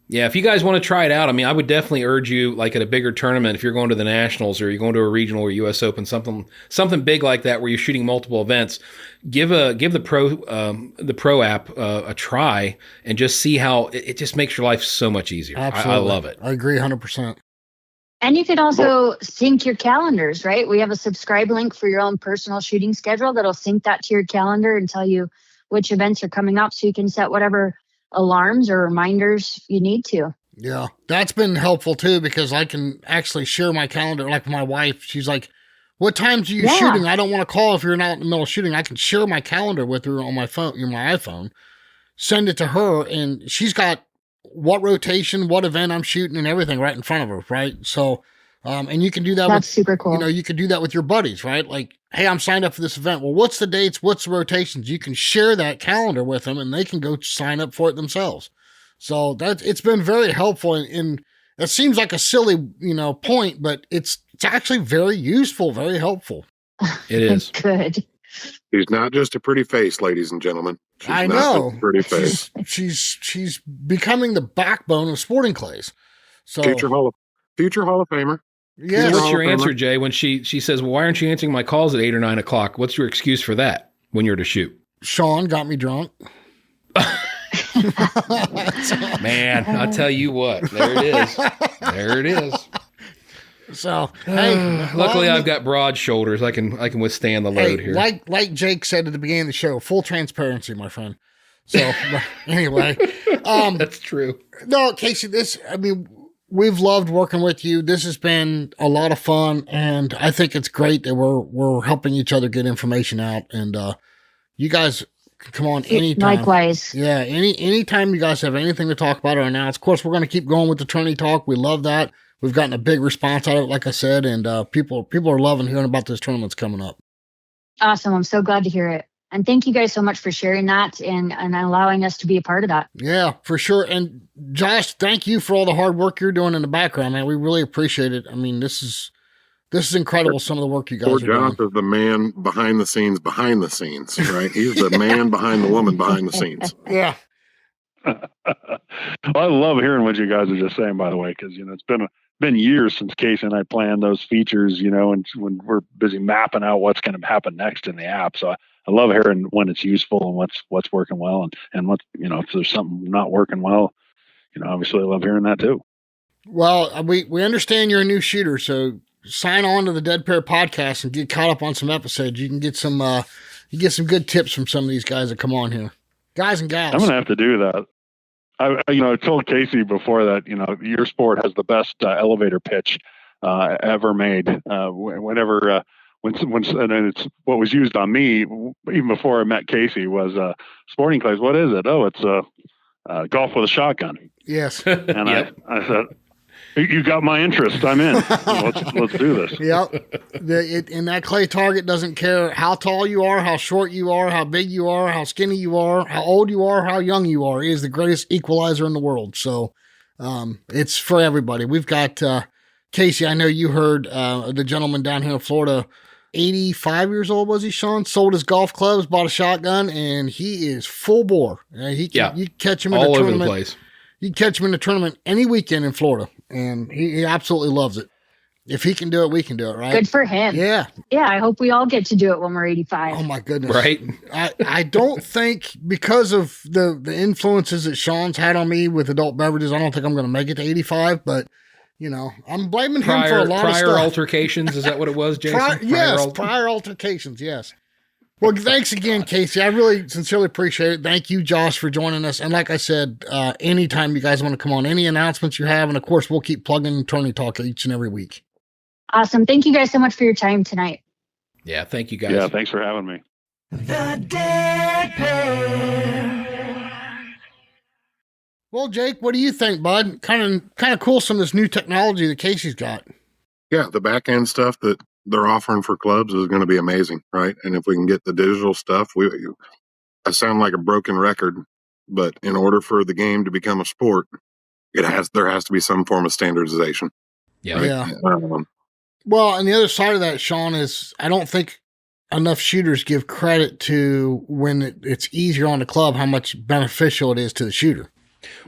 Yeah, if you guys want to try it out, I mean, I would definitely urge you, like at a bigger tournament, if you're going to the Nationals or you're going to a regional or US Open, something big like that where you're shooting multiple events, give the pro app a try and just see how it just makes your life so much easier. Absolutely. I love it. I agree 100%. And you can also sync your calendars, right? We have a subscribe link for your own personal shooting schedule that'll sync that to your calendar and tell you which events are coming up so you can set whatever alarms or reminders you need to. Yeah, that's been helpful too because I can actually share my calendar. Like my wife, she's like, what times are you shooting? I don't want to call if you're not in the middle of shooting. I can share my calendar with her on my phone, my iPhone, send it to her, and she's got what rotation, what event I'm shooting and everything right in front of her, right? So, and you can do that. That's super cool. You can do that with your buddies, right? Like, hey, I'm signed up for this event. Well, what's the dates? What's the rotations? You can share that calendar with them and they can go sign up for it themselves. So it's been very helpful. And it seems like a silly, point, but it's actually very useful, very helpful. It is. Good. She's not just a pretty face, ladies and gentlemen. I know. Pretty face. She's becoming the backbone of sporting clays. So Future Hall of Famer. Yeah. What's your answer, Jay, when she says, well, why aren't you answering my calls at 8 or 9 o'clock? What's your excuse for that when you're to shoot? Sean got me drunk. Man, I'll tell you what. There it is. There it is. So, hey, luckily I've got broad shoulders. I can withstand the load here. Like Jake said at the beginning of the show, full transparency, my friend. So, anyway, that's true. No, Casey, we've loved working with you. This has been a lot of fun, and I think it's great that we're helping each other get information out. And you guys can come on anytime. Likewise. Yeah, anytime you guys have anything to talk about or announce. Of course, we're going to keep going with the tourney talk. We love that. We've gotten a big response out of it, like I said, and people are loving hearing about this tournaments coming up. Awesome. I'm so glad to hear it. And thank you guys so much for sharing that and allowing us to be a part of that. Yeah, for sure. And Josh, thank you for all the hard work you're doing in the background, man. We really appreciate it. I mean, this is incredible, some of the work you guys are doing. Josh is the man behind the scenes, right? He's the man behind the woman behind the scenes. Yeah. I love hearing what you guys are just saying, by the way, because, it's been years since Casey and I planned those features, and when we're busy mapping out what's going to happen next in the app. So I love hearing when it's useful and what's working well and what, if there's something not working well, obviously I love hearing that too. Well, we understand you're a new shooter, so sign on to the Dead Pair podcast and get caught up on some episodes. You can get some good tips from some of these guys that come on here, guys and gals. I'm going to have to do that. I told Casey before that, your sport has the best elevator pitch ever made. Whenever and it's what was used on me even before I met Casey was sporting clays. What is it? Oh, it's golf with a shotgun. Yes. And I said, you got my interest. I'm in. Let's do this. Yep. And that clay target doesn't care how tall you are, how short you are, how big you are, how skinny you are, how old you are, how young you are. It is the greatest equalizer in the world. So it's for everybody. We've got Casey. I know you heard the gentleman down here in Florida, 85 years old was he, Sean? Sold his golf clubs, bought a shotgun, and he is full bore. You catch him in all a over tournament. the place. You catch him in a tournament any weekend in Florida, and he absolutely loves it. If he can do it, we can do it, right? Good for him. Yeah. Yeah, I hope we all get to do it when we're 85. Oh, my goodness. Right? I don't think, because of the influences that Sean's had on me with adult beverages, I don't think I'm going to make it to 85, but, I'm blaming him for a lot of stuff. Prior altercations, is that what it was, Jason? Prior altercations, yes. Well, thanks again, Casey. I really sincerely appreciate it. Thank you, Josh, for joining us. And like I said, anytime you guys want to come on, any announcements you have, and of course, we'll keep plugging Attorney Talk each and every week. Awesome. Thank you guys so much for your time tonight. Yeah, thank you guys. Yeah, thanks for having me. The Dead Pair. Well, Jake, what do you think, bud? Kind of cool, some of this new technology that Casey's got. Yeah, the back end stuff that they're offering for clubs is going to be amazing, right? And if we can get the digital stuff, I sound like a broken record, but in order for the game to become a sport, there has to be some form of standardization. Yeah. Right? Yeah. Um, Well, and the other side of that, Sean, is I don't think enough shooters give credit to when it's easier on the club how much beneficial it is to the shooter.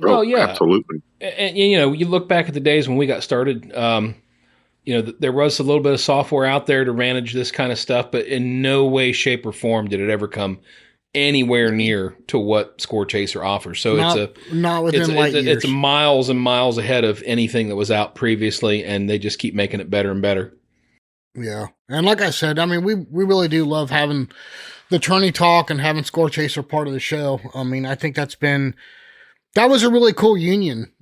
Well, yeah. Absolutely. And you look back at the days when we got started, there was a little bit of software out there to manage this kind of stuff, but in no way, shape, or form did it ever come anywhere near to what Scorechaser offers. So not within light years. It's miles and miles ahead of anything that was out previously, and they just keep making it better and better. Yeah. And like I said, I mean, we really do love having the Attorney Talk and having Scorechaser part of the show. I mean, I think that was a really cool union,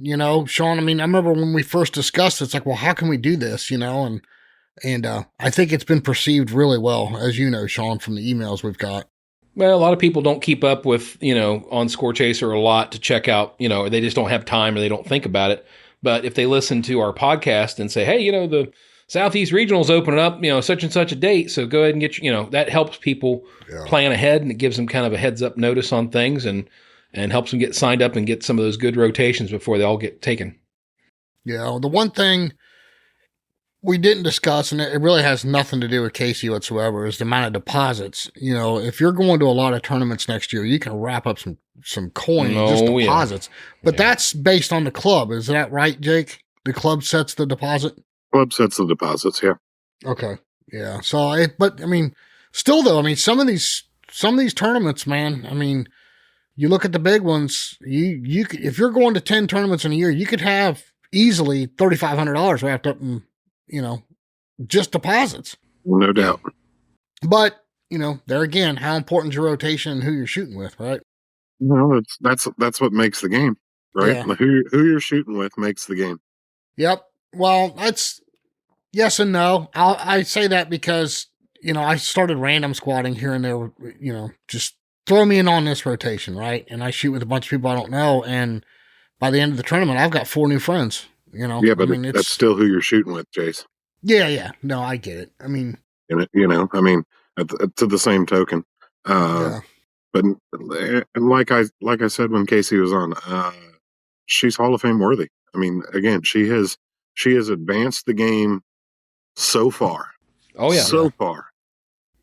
Sean. I mean, I remember when we first discussed it, it's like, well, how can we do this, and I think it's been perceived really well, as you know, Sean, from the emails we've got. Well, a lot of people don't keep up with, on Scorechaser a lot to check out, or they just don't have time or they don't think about it. But if they listen to our podcast and say, hey, the Southeast Regional's opening up, such and such a date, so go ahead and get that helps people plan ahead, and it gives them kind of a heads up notice on things and helps them get signed up and get some of those good rotations before they all get taken. Yeah, the one thing we didn't discuss, and it really has nothing to do with Casey whatsoever, is the amount of deposits. If you're going to a lot of tournaments next year, you can wrap up some coins, just deposits. Yeah. But that's based on the club. Is that right, Jake? The club sets the deposit? Club sets the deposits, yeah. Okay. Yeah. So, but I mean, still though, I mean, some of these tournaments, man, I mean, you look at the big ones, you could, if you're going to 10 tournaments in a year, you could have easily $3,500 wrapped up in, just deposits. No doubt. But, there again, how important is your rotation and who you're shooting with, right? No, that's what makes the game, right? Yeah. Who you're shooting with makes the game. Yep. Well, that's yes and no. I say that because, I started random squatting here and there, just throw me in on this rotation, right? And I shoot with a bunch of people I don't know. And by the end of the tournament, I've got 4 new friends, Yeah, but that's still who you're shooting with, Jace. Yeah. No, I get it. I mean, to the same token. But and like I said when Casey was on, she's Hall of Fame worthy. I mean, again, she has advanced the game so far. Oh yeah, so far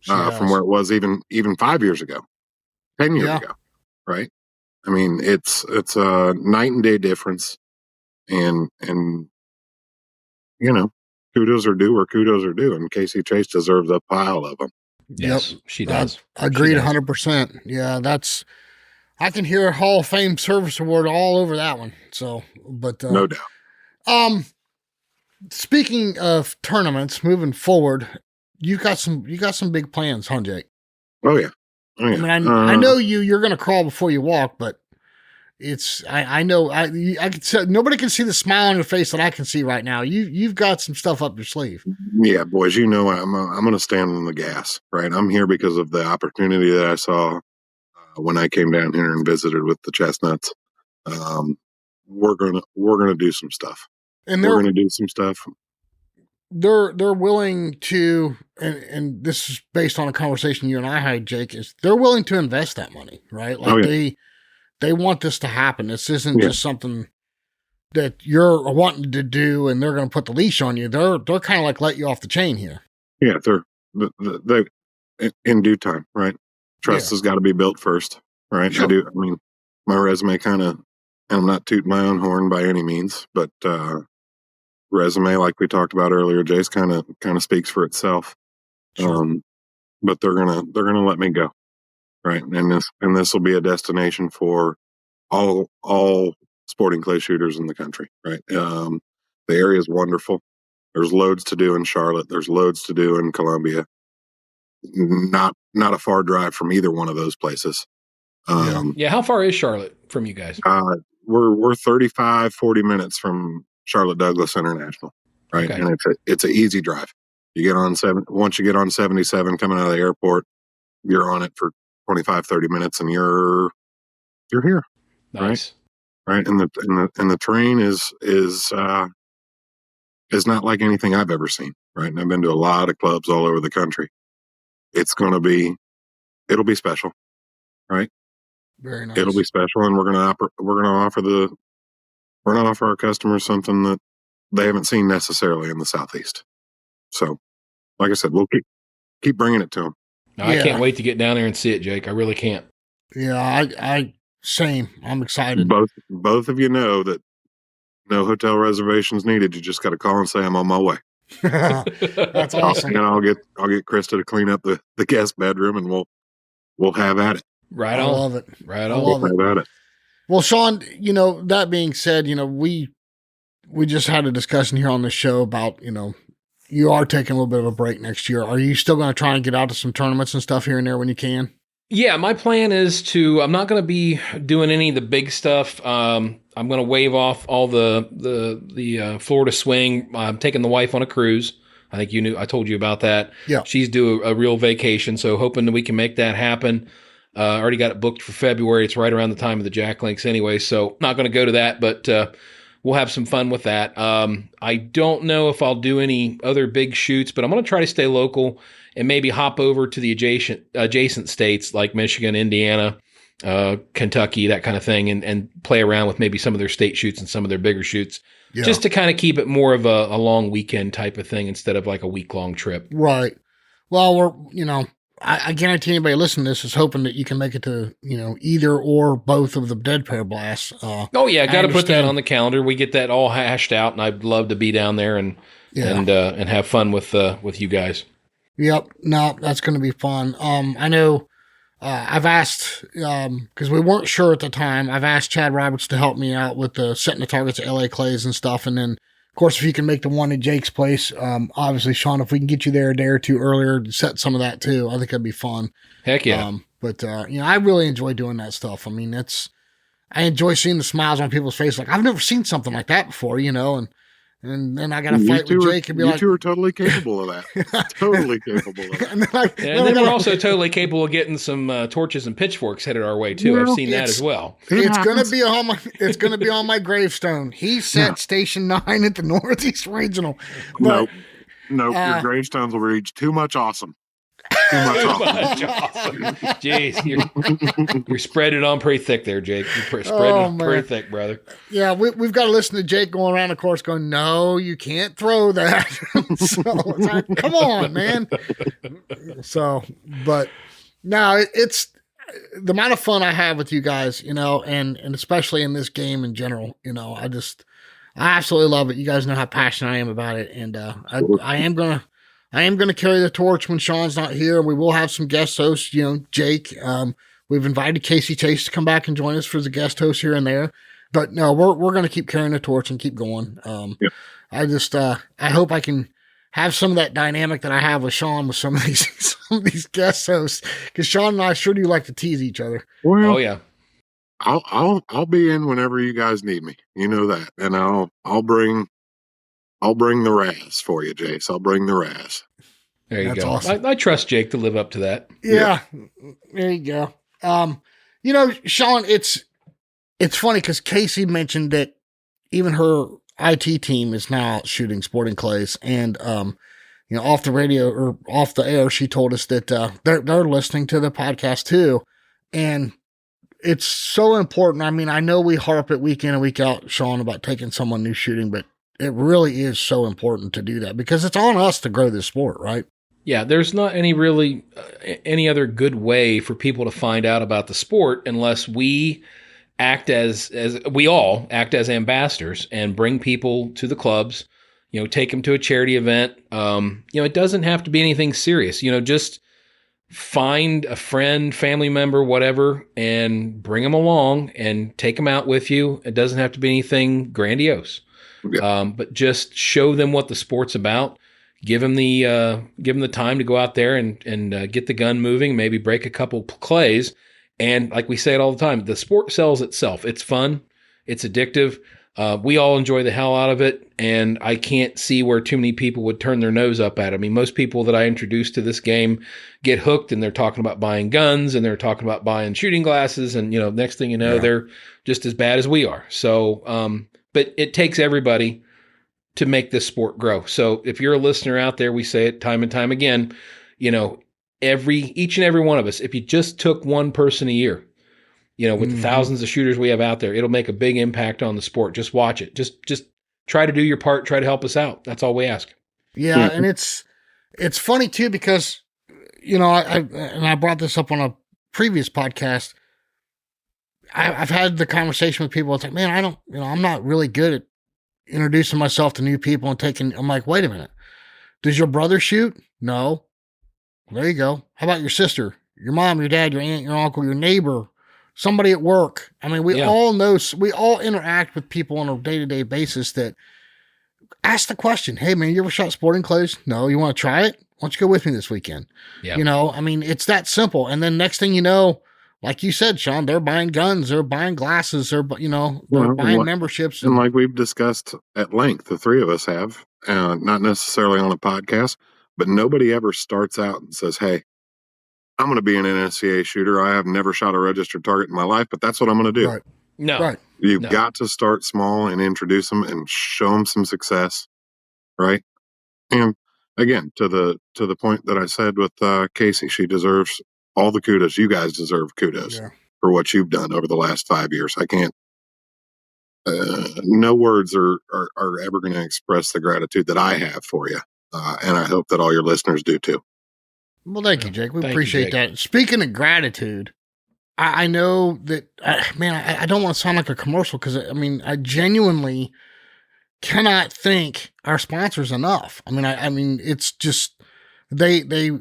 from where it was even 5 years ago. 10 years ago, right? I mean, it's a night and day difference, and kudos are due where kudos are due, and Casey Chase deserves a pile of them. Yes, she does. I agreed 100%. Yeah, I can hear a Hall of Fame service award all over that one. So, but no doubt. Speaking of tournaments, moving forward, you got some big plans, huh, Jake? Oh yeah. I mean, I know you're going to crawl before you walk, but I know I can say, nobody can see the smile on your face that I can see right now. You've got some stuff up your sleeve. Yeah, boys, I'm going to stand on the gas, right? I'm here because of the opportunity that I saw when I came down here and visited with the Chestnuts. We're going to do some stuff. And we're going to do some stuff. They're willing to, and this is based on a conversation you and I had, Jake, is they're willing to invest that money, right? Like they want this to happen. This isn't just something that you're wanting to do and they're going to put the leash on you. They're kind of like let you off the chain here. Yeah, they in due time, right? Trust has got to be built first, right? Sure. I mean, my resume kind of, and I'm not tooting my own horn by any means, but resume, like we talked about earlier, Jace kind of speaks for itself. Sure. But they're gonna let me go, right? And this will be a destination for all sporting clay shooters in the country, right? The area is wonderful. There's loads to do in Charlotte. There's loads to do in Columbia. not a far drive from either one of those places. Yeah. How far is Charlotte from you guys? We're 35, 40 minutes from Charlotte Douglas International, right? Okay. And it's an easy drive. You get on once you get on 77 coming out of the airport, you're on it for 25, 30 minutes and you're here. Nice. Right. And the terrain is not like anything I've ever seen. Right. And I've been to a lot of clubs all over the country. It'll be special. Right. Very nice. It'll be special. And we're going to offer our customers something that they haven't seen necessarily in the Southeast. So, like I said, we'll keep bringing it to them. No, I can't wait to get down there and see it, Jake. I really can't. Yeah, I same. I'm excited. Both of you know that no hotel reservations needed. You just got to call and say I'm on my way. That's awesome. And I'll get Krista to clean up the guest bedroom, and we'll have at it. Right on. I love it. Right I on. love We'll have at it. Well, Sean, that being said, we just had a discussion here on the show about, you are taking a little bit of a break next year. Are you still going to try and get out to some tournaments and stuff here and there when you can? Yeah, my plan is I'm not going to be doing any of the big stuff. I'm going to wave off all the Florida swing. I'm taking the wife on a cruise. I think I told you about that. Yeah. She's due a real vacation, so hoping that we can make that happen. Already got it booked for February. It's right around the time of the Jack Links anyway, so not going to go to that, but we'll have some fun with that. I don't know if I'll do any other big shoots, but I'm going to try to stay local and maybe hop over to the adjacent states like Michigan, Indiana, Kentucky, that kind of thing, and play around with maybe some of their state shoots and some of their bigger shoots, just to kind of keep it more of a long weekend type of thing instead of like a week-long trip. Right. Well, I guarantee anybody listening to this is hoping that you can make it to, either or both of the Dead Pair Blasts. Oh yeah, got to put that on the calendar. We get that all hashed out, and I'd love to be down there and have fun with you guys. Yep. No, that's going to be fun. I know I've asked, because we weren't sure at the time, I've asked Chad Roberts to help me out with setting the targets at LA Clays and stuff. And then, of course, if you can make the one at Jake's place, obviously, Sean, if we can get you there a day or two earlier to set some of that too, I think that'd be fun. Heck yeah. But I really enjoy doing that stuff. I mean, I enjoy seeing the smiles on people's faces. Like, I've never seen something like that before, and then I got to fight with Jake and be like, you two are totally capable of that. Totally capable of that. And then we're also totally capable of getting some torches and pitchforks headed our way too. I've seen that as well. It's going to be on my gravestone. He set Station 9 at the Northeast Regional. But, no, your gravestones will reach too much awesome. Too much awesome. Jeez, you're spreading it on pretty thick there, Jake. You're spreading it pretty thick, brother. Yeah, we've got to listen to Jake going around the course going, no, you can't throw that. So it's like, come on, man. So, but no, it's the amount of fun I have with you guys, and especially in this game in general, I absolutely love it. You guys know how passionate I am about it. And I am going to carry the torch when Sean's not here. We will have some guest hosts, Jake. We've invited Casey Chase to come back and join us for the guest host here and there. But no, we're going to keep carrying the torch and keep going. I hope I can have some of that dynamic that I have with Sean with some of these guest hosts, because Sean and I sure do like to tease each other. Well, oh yeah. I'll be in whenever you guys need me. You know that. And I'll bring the Raz for you, Jace. I'll bring the Raz. There you That's go. Awesome. I trust Jake to live up to that. Yeah. There you go. Sean, it's funny because Casey mentioned that even her IT team is now out shooting sporting clays, and off the radio or off the air, she told us that they're listening to the podcast too, and it's so important. I mean, I know we harp it week in and week out, Sean, about taking someone new shooting, but it really is so important to do that because it's on us to grow this sport, right? Yeah, there's not any other good way for people to find out about the sport unless we act as we all act as ambassadors and bring people to the clubs, take them to a charity event. It doesn't have to be anything serious, just find a friend, family member, whatever, and bring them along and take them out with you. It doesn't have to be anything grandiose. But just show them what the sport's about. give them the time to go out there and get the gun moving, maybe break a couple clays. And like we say it all the time, the sport sells itself. It's fun. It's addictive. We all enjoy the hell out of it. And I can't see where too many people would turn their nose up at it. I mean, most people that I introduce to this game get hooked, and they're talking about buying guns, and they're talking about buying shooting glasses. And, next thing you know, they're just as bad as we are. So, but it takes everybody to make this sport grow. So if you're a listener out there, we say it time and time again, each and every one of us, if you just took one person a year, with the thousands of shooters we have out there, it'll make a big impact on the sport. Just watch it. Just try to do your part. Try to help us out. That's all we ask. Yeah. And it's funny too, because, I brought this up on a previous podcast. I've had the conversation with people. It's like, man, I'm not really good at introducing myself to new people and I'm like, wait a minute. Does your brother shoot? No. There you go. How about your sister, your mom, your dad, your aunt, your uncle, your neighbor, somebody at work? I mean, we all interact with people on a day-to-day basis that ask the question, hey man, you ever shot sporting clays? No. You want to try it? Why don't you go with me this weekend? Yeah. It's that simple. And then next thing you know, like you said, Sean, they're buying guns, they're buying glasses, they're buying memberships. And like we've discussed at length, the three of us have, not necessarily on a podcast, but nobody ever starts out and says, hey, I'm going to be an NSCA shooter. I have never shot a registered target in my life, but that's what I'm going to do. Right. No. Right. You've got to start small and introduce them and show them some success. Right. And again, to the point that I said with Casey, she deserves all the kudos. You guys deserve kudos for what you've done over the last 5 years. I can't, no words are ever going to express the gratitude that I have for you. And I hope that all your listeners do too. Well, thank you, Jake. We appreciate that. Speaking of gratitude, I know that, I don't want to sound like a commercial, because I genuinely cannot thank our sponsors enough. It's just, they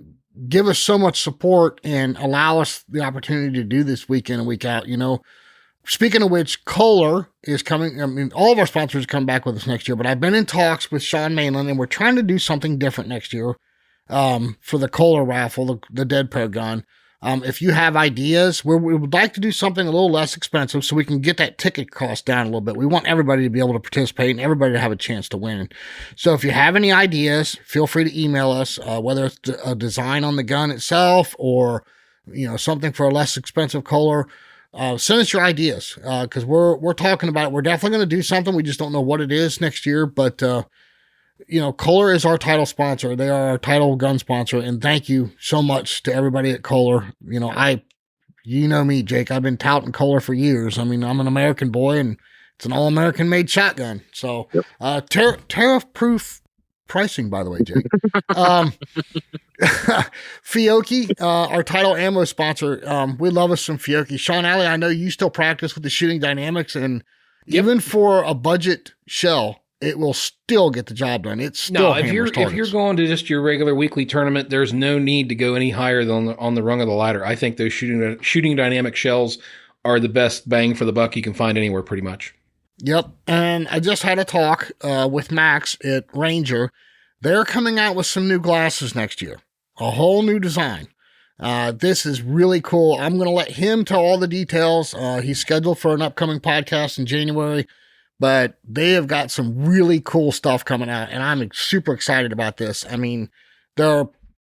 give us so much support and allow us the opportunity to do this week in and week out. Speaking of which, Kolar is coming. All of our sponsors come back with us next year, but I've been in talks with Sean Mainland, and we're trying to do something different next year for the Kolar raffle, the Dead Pro gun. If you have ideas, we would like to do something a little less expensive so we can get that ticket cost down a little bit. We want everybody to be able to participate and everybody to have a chance to win. So if you have any ideas, feel free to email us, whether it's a design on the gun itself or, something for a less expensive Kolar. Send us your ideas, because we're talking about it. We're definitely going to do something. We just don't know what it is next year, but Kolar is our title sponsor. They are our title gun sponsor, and thank you so much to everybody at Kolar. You know me, Jake. I've been touting Kolar for years. I'm an American boy, and it's an all-American made shotgun. So, tariff-proof pricing, by the way, Jake. Fiocchi, our title ammo sponsor. We love us some Fiocchi. Sean Alley, I know you still practice with the shooting dynamics, and even for a budget shell, it will still get the job done. It's still if you're going to just your regular weekly tournament, there's no need to go any higher than on the rung of the ladder. I think those shooting dynamic shells are the best bang for the buck you can find anywhere, pretty much. Yep. And I just had a talk with Max at Ranger. They're coming out with some new glasses next year, a whole new design. This is really cool. I'm going to let him tell all the details. He's scheduled for an upcoming podcast in January. But they have got some really cool stuff coming out, and I'm super excited about this. They're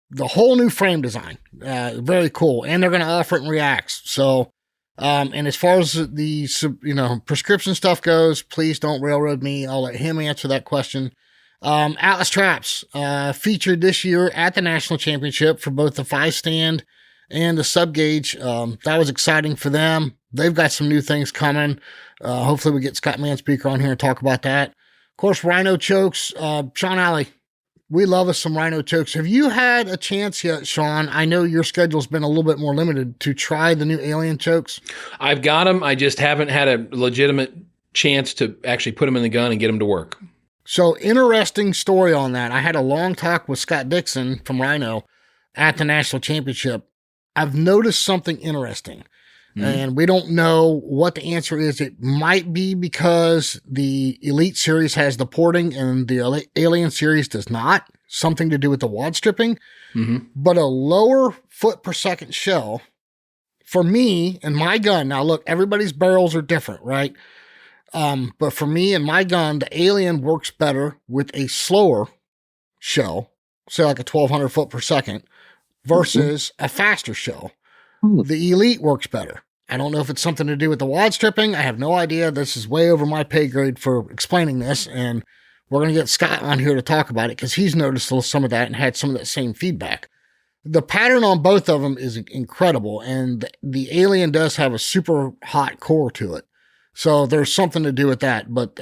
the whole new frame design, very cool, and they're going to offer it in Reacts. So, and as far as the prescription stuff goes, please don't railroad me. I'll let him answer that question. Atlas Traps featured this year at the National Championship for both the 5-stand and the sub gauge. That was exciting for them. They've got some new things coming. Hopefully we get Scott Manspeaker on here and talk about that. Of course, Rhino chokes. Sean Alley, we love us some Rhino chokes. Have you had a chance yet, Sean? I know your schedule's been a little bit more limited to try the new Alien chokes. I've got them. I just haven't had a legitimate chance to actually put them in the gun and get them to work. So interesting story on that. I had a long talk with Scott Dixon from Rhino at the National Championship. I've noticed something interesting. And we don't know what the answer is. It might be because the Elite Series has the porting and the Alien Series does not. Something to do with the wad stripping. But a lower foot per second shell, for me and my gun, now look, everybody's barrels are different, right? But for me and my gun, the Alien works better with a slower shell, say like a 1200 foot per second, versus a faster shell. The Elite works better. I don't know if it's something to do with the wad stripping. I have no idea. This is way over my pay grade for explaining this, and we're going to get Scott on here to talk about it because he's noticed some of that and had some of that same feedback. The pattern on both of them is incredible, and the Alien does have a super hot core to it. So there's something to do with that, but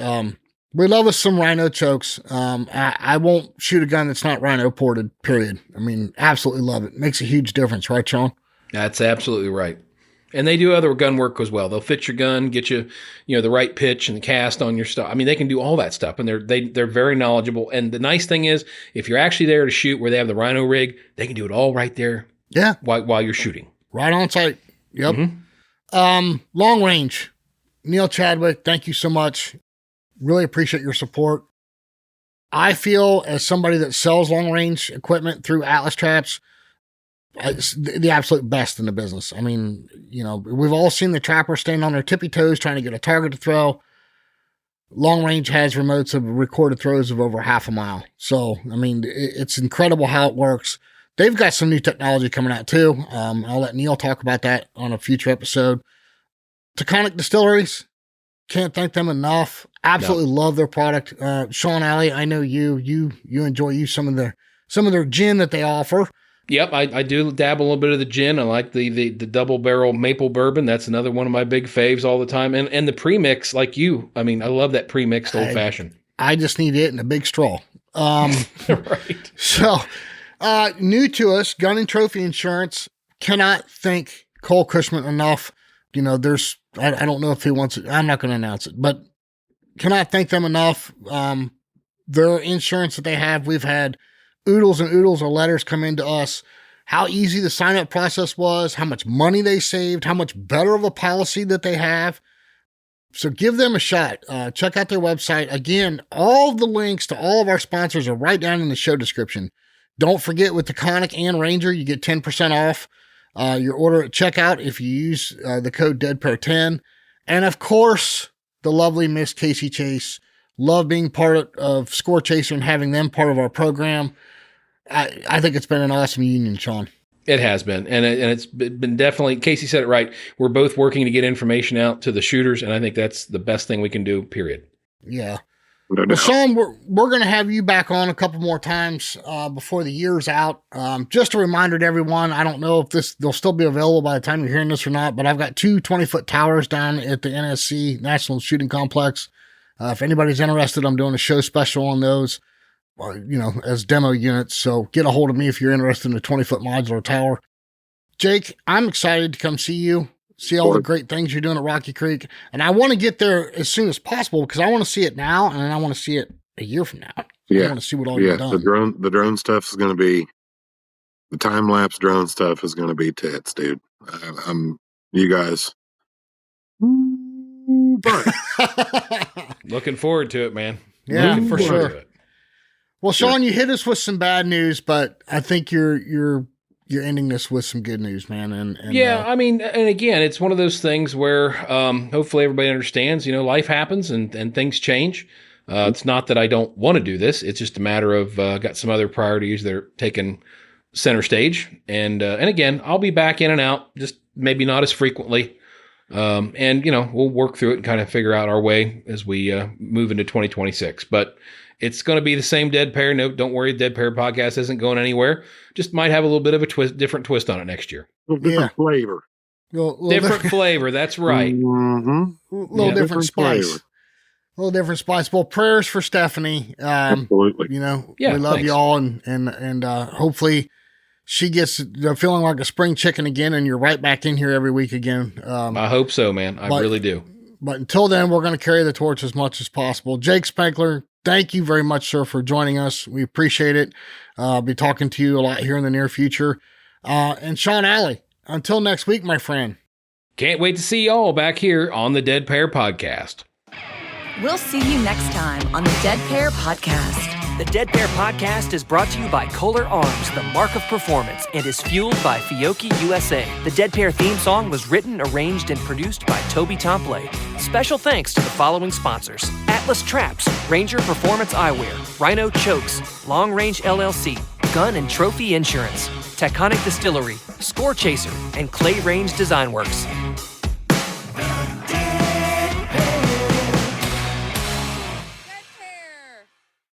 we love us some rhino chokes. I won't shoot a gun that's not rhino ported, period. I mean, absolutely love it. Makes a huge difference, right, Sean? That's absolutely right. And they do other gun work as well. They'll fit your gun, get you, the right pitch and cast on your stuff. I mean, they can do all that stuff, and they're very knowledgeable. And the nice thing is, if you're actually there to shoot where they have the rhino rig, they can do it all right there. Yeah, while you're shooting, right on site. Yep. Long range. Neil Chadwick, thank you so much. Really appreciate your support. I feel as somebody that sells long range equipment through Atlas Traps, it's the absolute best in the business. I mean, we've all seen the trappers stand on their tippy toes trying to get a target to throw. Long range has remotes of recorded throws of over half a mile. So, I mean, it's incredible how it works. They've got some new technology coming out too. I'll let Neil talk about that on a future episode. Taconic Distilleries, can't thank them enough. Absolutely love their product. Sean Alley, I know you enjoy some of their gin that they offer. Yep, I do dabble a little bit of the gin. I like the double barrel maple bourbon. That's another one of my big faves all the time. And the premix, like you. I mean, I love that premixed old fashioned. I just need it in a big straw. Right. So, new to us, Gun and Trophy Insurance. Cannot thank Cole Cushman enough. I don't know if he wants it. I'm not going to announce it, but cannot thank them enough. Their insurance that they have, we've had oodles and oodles of letters come into us, how easy the sign up process was, how much money they saved, how much better of a policy that they have. So give them a shot. Check out their website. Again, all the links to all of our sponsors are right down in the show description. Don't forget, with Taconic and Ranger, you get 10% off your order at checkout if you use the code DEADPAIR10. And of course, the lovely Miss Casey Chase. Love being part of Scorechaser and having them part of our program. I think it's been an awesome union, Sean. It has been. And it's been definitely, Casey said it right. We're both working to get information out to the shooters, and I think that's the best thing we can do, period. Yeah. Well, Sean, we're going to have you back on a couple more times before the year's out. Just a reminder to everyone, I don't know if they'll still be available by the time you're hearing this or not, but I've got 2 20-foot towers down at the NSC, National Shooting Complex. If anybody's interested, I'm doing a show special on those, as demo units. So get a hold of me if you're interested in a 20-foot modular tower. Jake, I'm excited to come see you, see all the great things you're doing at Rocky Creek. And I want to get there as soon as possible because I want to see it now, and then I want to see it a year from now. Yeah. I want to see what all you've done. The drone stuff is going to be, the time-lapse drone stuff is going to be tits, dude. You guys. Looking forward to it, man. Yeah, for sure. Well, Sean, you hit us with some bad news, but I think you're ending this with some good news, man. And I mean, and again, it's one of those things where hopefully everybody understands. Life happens and things change. It's not that I don't want to do this. It's just a matter of got some other priorities that are taking center stage. And again, I'll be back in and out, just maybe not as frequently. And we'll work through it and kind of figure out our way as we move into 2026. But it's going to be the same Dead Pair. No, don't worry, Dead Pair podcast isn't going anywhere. Just might have a little bit of a different twist on it next year. A little different flavor. Different flavor. That's right. Mm-hmm. A little different spice. Flavor. A little different spice. Well, prayers for Stephanie. Absolutely. We love you all, and hopefully she gets feeling like a spring chicken again, and you're right back in here every week again. I hope so, man. I really do. But until then, we're going to carry the torch as much as possible. Jake Spengler, thank you very much, sir, for joining us. We appreciate it. I'll be talking to you a lot here in the near future. And Sean Alley, until next week, my friend. Can't wait to see y'all back here on the Dead Pair Podcast. We'll see you next time on the Dead Pair Podcast. The Dead Pair Podcast is brought to you by Kolar Arms, the mark of performance, and is fueled by Fiocchi USA. The Dead Pair theme song was written, arranged, and produced by Toby Tomplay. Special thanks to the following sponsors: Atlas Traps, Ranger Performance Eyewear, Rhino Chokes, Long Range LLC, Gun and Trophy Insurance, Taconic Distillery, Scorechaser, and Clay Range Design Works.